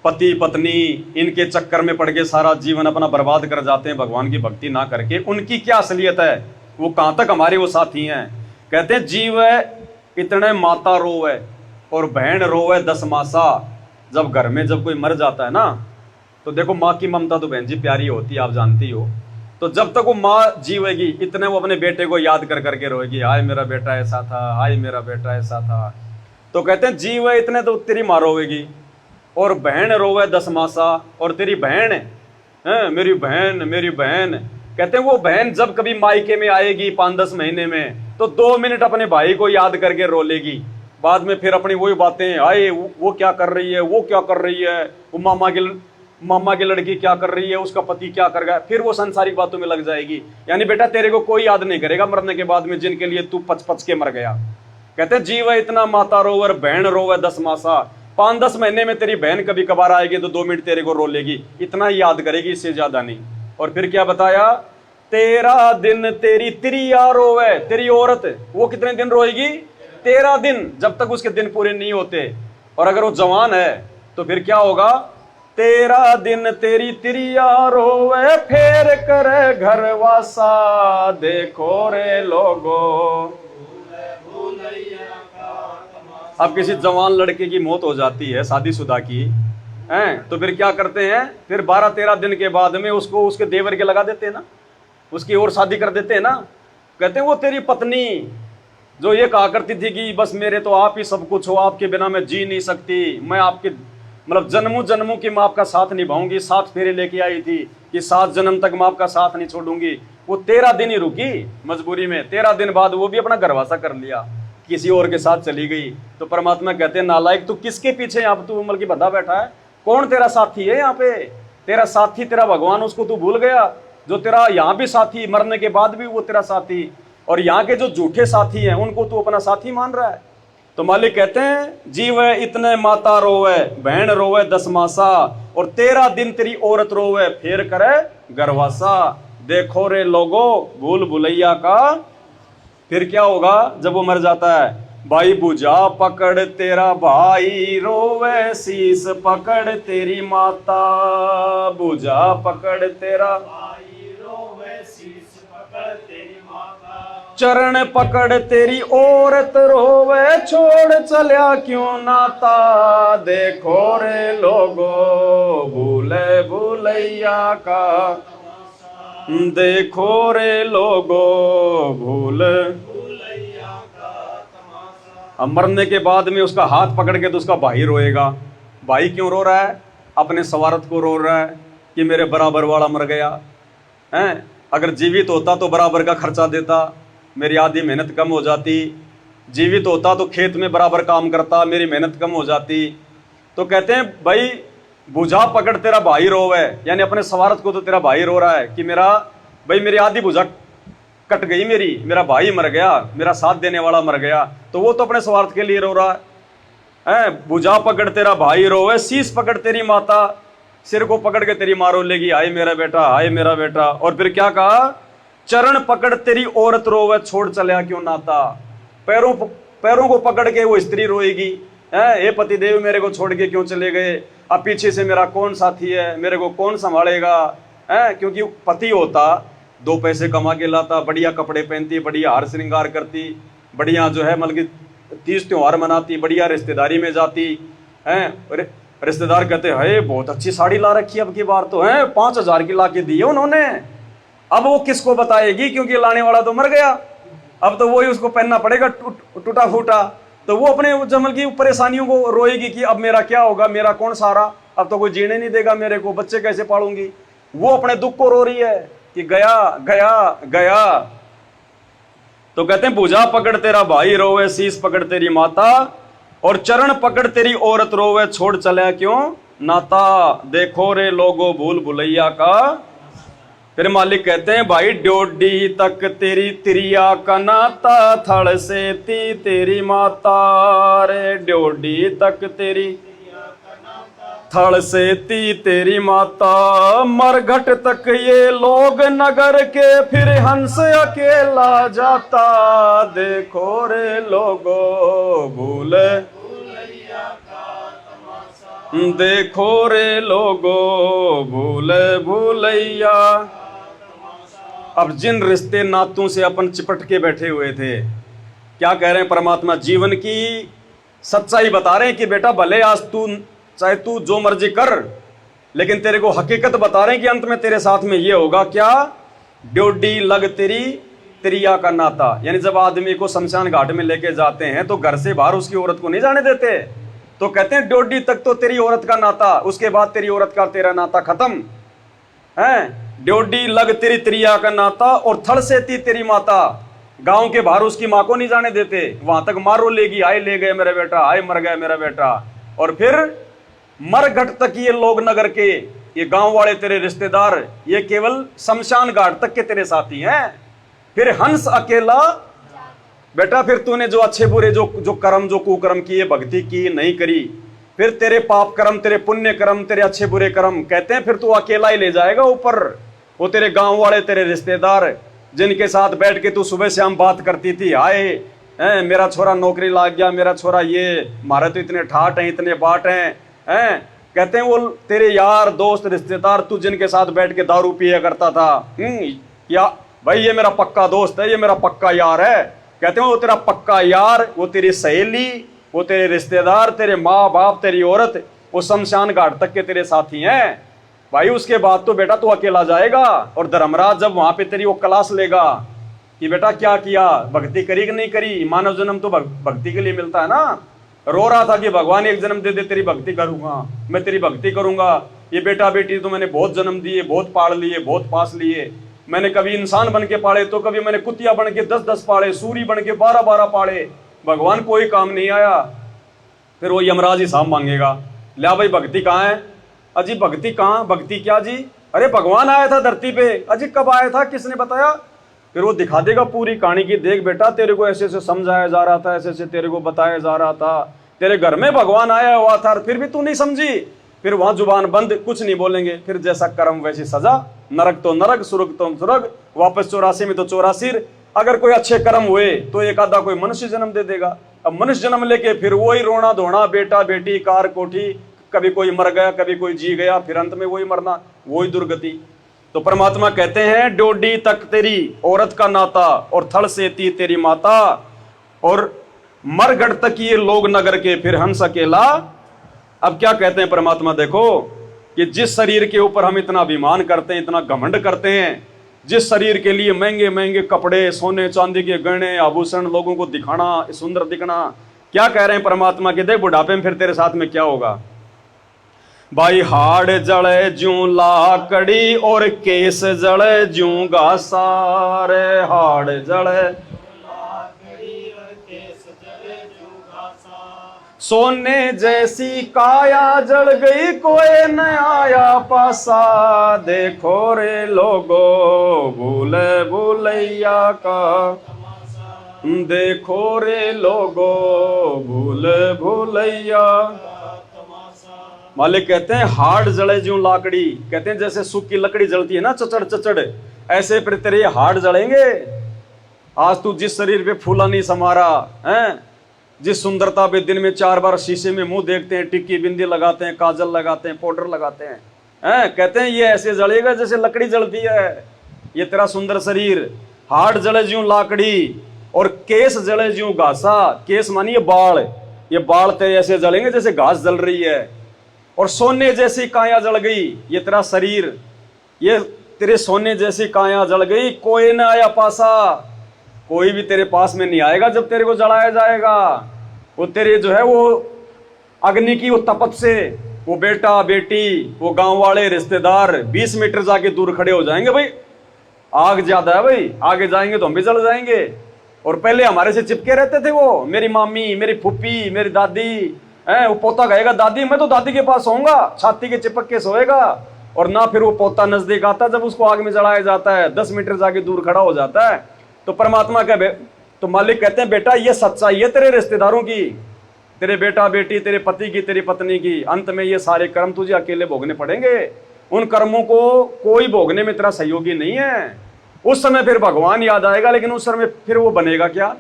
पति पत्नी इनके चक्कर में पड़ के सारा जीवन अपना बर्बाद कर जाते हैं भगवान की भक्ति ना करके, उनकी क्या असलियत है, वो कहां तक हमारे वो साथी हैं। कहते हैं जीव इतने माता रोवे और बहन रोवे 10 मासा। जब घर में जब कोई मर जाता है ना, तो देखो माँ की ममता तो बहन जी प्यारी होती है, आप जानती हो। तो जब तक वो माँ जीवेगी इतने वो अपने बेटे को याद कर करके रोएगी, हाय मेरा बेटा ऐसा था, हाय मेरा बेटा ऐसा था। तो कहते हैं जीव इतने तो तेरी माँ रोएगी, और बहन रोवे 10 मासा। और तेरी बहन है, मेरी बहन मेरी बहन। कहते हैं वो बहन जब कभी मायके में आएगी 5-10 महीने में, तो 2 मिनट अपने भाई को याद करके रो लेगी। बाद में फिर अपनी वही बातें, आए वो क्या कर रही है, वो क्या कर रही है, वो मामा की लड़की क्या कर रही है, उसका पति क्या कर गया, फिर वो संसारिक बातों में लग जाएगी। यानी बेटा तेरे को कोई याद नहीं करेगा मरने के बाद में, जिनके लिए तू पच के मर गया। कहते हैं जीव इतना माता रोवर, बहन रोवे 10 मासा। 5-10 महीने में तेरी बहन कभी कभार आएगी तो 2 मिनट तेरे को रो लेगी, इतना ही याद करेगी, इससे ज्यादा नहीं। और फिर क्या बताया, तेरा दिन तेरी तिरिया रोवे। तेरी औरत वो कितने दिन रोएगी, 13 दिन, जब तक उसके दिन पूरे नहीं होते। और अगर वो जवान है तो फिर क्या होगा, 13 दिन तेरी तिरिया रोवे, फेर करे घरवासा। देखो रे लोगो। अब किसी जवान लड़के की मौत हो जाती है शादीशुदा की हैं, तो फिर क्या करते हैं, फिर 12-13 दिन के बाद में उसको उसके देवर के लगा देते हैं ना, उसकी और शादी कर देते हैं ना। कहते हैं वो तेरी पत्नी जो ये कहा करती थी कि बस मेरे तो आप ही सब कुछ हो, आपके बिना मैं जी नहीं सकती, मैं आपके मतलब जन्मों जन्मों की मैं आपका साथ निभाऊंगी, 7 फेरे लेके आई थी कि 7 जन्म तक मैं आपका साथ नहीं छोड़ूंगी। वो 13 दिन ही रुकी मजबूरी में, 13 दिन बाद वो भी अपना घरवासा कर लिया, किसी और के साथ चली गई। तो परमात्मा कहते हैं नालायक तू किसके पीछे यहाँ पे तू उम्र की बंधा बैठा है, कौन तेरा साथी है यहाँ पे, तेरा साथी तेरा भगवान, उसको तू भूल गया जो तेरा यहाँ भी साथी, मरने के बाद भी वो तेरा साथी। और यहाँ के जो झूठे साथी हैं उनको तू अपना साथी मान रहा है। तो मालिक कहते हैं जीव इतने माता रोवे, बहन रोवे 10 मासा, और 13 दिन तेरी औरत रोवे, फेर करे घरवासा। देखो रे लोगो भूल भुलैया का। फिर क्या होगा जब वो मर जाता है, भाई बुझा पकड़ तेरा भाई रोवे, शीस पकड़ तेरी माता। बुझा पकड़ तेरा भाई रोवे, शीस पकड़ तेरी माता। चरण पकड़ तेरी औरत रोवे, छोड़ चलिया क्यों नाता। देखो रे लोगो भूले भूलैया का, देखो रे लोगो भूल भूलैया का तमाशा। अब मरने के बाद में उसका हाथ पकड़ के तो उसका भाई रोएगा। भाई क्यों रो रहा है, अपने स्वार्थ को रो रहा है कि मेरे बराबर वाला मर गया है। अगर जीवित होता तो बराबर का खर्चा देता, मेरी आधी मेहनत कम हो जाती। जीवित होता तो खेत में बराबर काम करता, मेरी मेहनत कम हो जाती। तो कहते हैं भाई भुजा पकड़ तेरा भाई रोवे, यानी अपने स्वार्थ को तो तेरा भाई रो रहा है कि मेरा भाई मेरी आधी भुजा कट गई, मेरा भाई मर गया, मेरा साथ देने वाला मर गया। तो वो तो अपने स्वार्थ के लिए रो रहा है। भुजा पकड़ तेरा भाई रोवे, शीश पकड़ तेरी माता, सिर को पकड़ के तेरी माँ रो लेगी, हाय मेरा बेटा, हाय मेरा बेटा। और फिर क्या कहा, चरण पकड़ तेरी औरत रोवे, छोड़ चलिया क्यों नाता। पैरों को पकड़ के वो स्त्री रोएगी, हे पति देव मेरे को छोड़ के क्यों चले गए, अब पीछे से मेरा कौन साथी है, मेरे को कौन संभालेगा। क्योंकि पति होता 2 पैसे कमा के लाता, बढ़िया कपड़े पहनती, बढ़िया हार श्रृंगार करती, बढ़िया जो है मतलब कि 30 त्योहार मनाती, बढ़िया रिश्तेदारी में जाती है। रिश्तेदार कहते हैं बहुत अच्छी साड़ी ला रखी अब की बार तो है, 5000 की ला के दी है उन्होंने। अब वो किसको बताएगी, क्योंकि लाने वाला तो मर गया, अब तो वही उसको पहनना पड़ेगा टूटा फूटा। तो वो अपने जमल की परेशानियों को रोएगी कि अब मेरा क्या होगा, मेरा कौन सहारा, अब तो कोई जीने नहीं देगा मेरे को, बच्चे कैसे पालूंगी। वो अपने दुख को रो रही है कि गया गया गया। तो कहते हैं भुजा पकड़ तेरा भाई रोवे, शीश पकड़ तेरी माता, और चरण पकड़ तेरी औरत रोवे, छोड़ चला क्यों नाता। देखो रे लोगो भूल भुलैया का। फिर मालिक कहते हैं भाई ड्योडी तक तेरी तिरिया का नाता, थड़ से ती तेरी माता रे। ड्योडी तक तेरी थड़ से ती तेरी माता, मरघट तक ये लोग नगर के, फिर हंस अकेला जाता। देखो रे लोगो भूल, देखो रे लोगो भूल भूलैया। अब जिन रिश्ते नातों से अपन चिपट के बैठे हुए थे, क्या कह रहे हैं परमात्मा, जीवन की सच्चाई बता रहे हैं कि बेटा भले आज तू चाहे तू जो मर्जी कर, लेकिन तेरे को हकीकत बता रहे हैं कि अंत में तेरे साथ में ये होगा क्या, ड्योडी लग तेरी तिरिया का नाता। यानी जब आदमी को शमशान घाट में लेके जाते हैं तो घर से बाहर उसकी औरत को नहीं जाने देते, तो कहते हैं ड्योडी तक तो तेरी औरत का नाता, उसके बाद तेरी औरत का तेरा नाता खत्म है। ड्योडी लग तेरी तिरिया का नाता, और थड़ से ती तेरी माता। गांव के बाहर उसकी मां को नहीं जाने देते, वहां तक मारो लेगी, आए ले गए मेरा बेटा, आए मर गया मेरा बेटा। और फिर मरघट तक ये लोग नगर के, ये गांव वाले तेरे रिश्तेदार, ये केवल शमशान घाट तक के तेरे साथी हैं। फिर हंस अकेला बेटा, फिर तूने जो अच्छे बुरे जो कर्म जो कुकर्म किए, भक्ति की नहीं करी, फिर तेरे पाप कर्म, तेरे पुण्य कर्म, तेरे अच्छे बुरे कर्म, कहते हैं फिर तू अकेला ही ले जाएगा ऊपर। वो तेरे गांव वाले तेरे रिश्तेदार जिनके साथ बैठ के तू सुबह शाम बात करती थी, आए मेरा छोरा नौकरी लाग गया, मेरा छोरा ये, मारे तो इतने ठाट हैं, इतने बाट हैं, कहते हैं वो तेरे यार दोस्त रिश्तेदार, तू जिनके साथ बैठ के दारू पिया करता था, या भाई ये मेरा पक्का दोस्त है, ये मेरा पक्का यार है, कहते हैं वो तेरा पक्का यार, वो तेरी सहेली, वो तेरे रिश्तेदार, तेरे माँ बाप, तेरी औरत, वो शमशान घाट तक के तेरे साथी हैं भाई। उसके बाद तो बेटा तू अकेला जाएगा, और धर्मराज जब वहां पे तेरी वो क्लास लेगा कि बेटा क्या किया, भक्ति करी कि नहीं करी। मानव जन्म तो भक्ति के लिए मिलता है ना। रो रहा था कि भगवान एक जन्म दे दे, तेरी भक्ति करूंगा, मैं तेरी भक्ति करूंगा। ये बेटा बेटी तो मैंने बहुत जन्म दिए, बहुत पाल लिए, बहुत पास लिए, मैंने कभी इंसान बन के पाले, तो कभी मैंने कुतिया बन के 10-10 पाले, सूरी बन के 12-12 पाले, भगवान कोई काम नहीं आया। फिर वो यमराज हिसाब मांगेगा, लिया भाई भक्ति कहाँ है, अजी भक्ति कहाँ, भक्ति क्या जी, अरे भगवान आया था धरती पे, अजी कब आया था, किसने बताया। फिर वो दिखा देगा पूरी कहानी की, देख बेटा तेरे को ऐसे ऐसे समझाया जा रहा था, ऐसे ऐसे तेरे को बताया जा रहा था, तेरे घर में भगवान आया हुआ था, फिर भी तू नहीं समझी। फिर वहां जुबान बंद, कुछ नहीं बोलेंगे। फिर जैसा कर्म वैसी सजा, नरक तो नरक, स्वर्ग तो स्वर्ग, वापस 84 में तो 84। अगर कोई अच्छे कर्म हुए तो एक आधा कोई मनुष्य जन्म दे देगा। अब मनुष्य जन्म लेके फिर वही रोना धोना, बेटा बेटी, कार कोठी, कभी कोई मर गया, कभी कोई जी गया, फिर अंत में वही मरना, वही दुर्गति। तो परमात्मा कहते हैं ड्योडी तक तेरी औरत का नाता, और थड़ से ती तेरी माता, और मरघट तक ये लोग नगर के, फिर हंस अकेला। अब क्या कहते हैं परमात्मा, देखो कि जिस शरीर के ऊपर हम इतना अभिमान करते हैं, इतना घमंड करते हैं, जिस शरीर के लिए महंगे महंगे कपड़े, सोने चांदी के गहने आभूषण, लोगों को दिखाना, सुंदर दिखना, क्या कह रहे हैं परमात्मा के, देख बुढ़ापे में फिर तेरे साथ में क्या होगा भाई। हाड़ जड़े जूं लाकड़ी, और केस जड़े जूं घासा रे। हाड़ जड़े सोने जैसी काया, जल गई कोई न आया पासा। देखो रे लोगो भूले भूलैया का, देखो रे लोगो भूले भूलैया। मालिक कहते हैं हाड़ जले जूं लाकड़ी, कहते हैं जैसे सूखी लकड़ी जलती है ना चचड़ चचड़, ऐसे फिर तेरे हाड़ जलेंगे। आज तू जिस शरीर पे फूला नहीं समारा है, जिस सुंदरता पे दिन में 4 बार शीशे में मुंह देखते हैं, टिक्की बिंदी लगाते हैं, काजल लगाते हैं, पाउडर लगाते हैं, कहते हैं ये ऐसे जलेगा जैसे लकड़ी जलती है ये तेरा सुंदर शरीर। हाड़ जले ज्यों लाकड़ी, और केस जले ज्यों घासा। केस मानिए बाल, ये बाल तेरे ऐसे जलेंगे जैसे घास जल रही है। और सोने जैसी काया जल गई, ये तेरा शरीर, ये तेरे सोने जैसी काया जल गई, कोई न आया पासा। कोई भी तेरे पास में नहीं आएगा जब तेरे को जलाया जाएगा। वो तेरे जो है वो अग्नि की वो तपत से, वो बेटा बेटी, वो गांव वाले रिश्तेदार 20 मीटर जाके दूर खड़े हो जाएंगे, भाई आग ज्यादा है भाई, आगे जाएंगे तो हम भी जल जाएंगे। और पहले हमारे से चिपके रहते थे वो, मेरी मामी, मेरी फूफी, मेरी दादी, वो पोता कहेगा दादी, मैं तो दादी के पास सोऊंगा, छाती के चिपक के सोएगा। और ना फिर वो पोता नजदीक आता, जब उसको आग में जलाया जाता है 10 मीटर जाके दूर खड़ा हो जाता है। तो परमात्मा का तो मालिक कहते हैं बेटा ये सच्चाई है तेरे रिश्तेदारों की, तेरे बेटा बेटी, तेरे पति की, तेरी पत्नी की, अंत में ये सारे कर्म तुझे अकेले भोगने पड़ेंगे। उन कर्मों को कोई भोगने में तेरा सहयोगी नहीं है। उस समय फिर भगवान याद आएगा, लेकिन उस समय फिर वो बनेगा क्या?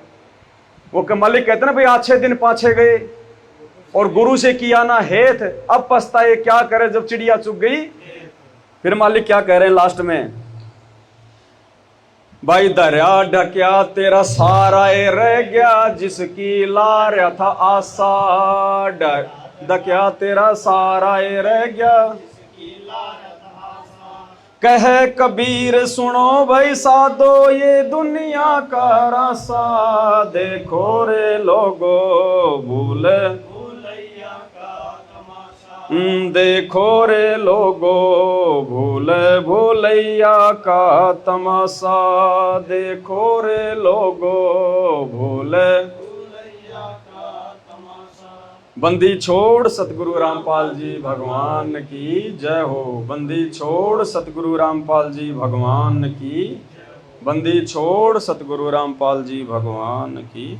वो मालिक कहते ना भाई अच्छे दिन पाछे गए और गुरु से किया ना हेत, अब पछताए क्या करे जब चिड़िया चुग गई। फिर मालिक क्या कह रहे हैं लास्ट में, भाई दरिया ढकिया तेरा सारा रह गया, जिसकी ला रहा था आशा, ढकिया तेरा सारा रह गया। कहे कबीर सुनो भाई साधो ये दुनिया का रासा, देखो रे लोगो भूले देखो रे लोगो भूले भूलैया का तमाशा, देखो रे लोगो भूले भूलैया का तमाशा। बंदी छोड़ सतगुरु रामपाल जी भगवान की जय हो। बंदी छोड़ सतगुरु रामपाल जी भगवान की, बंदी छोड़ सतगुरु रामपाल जी भगवान की।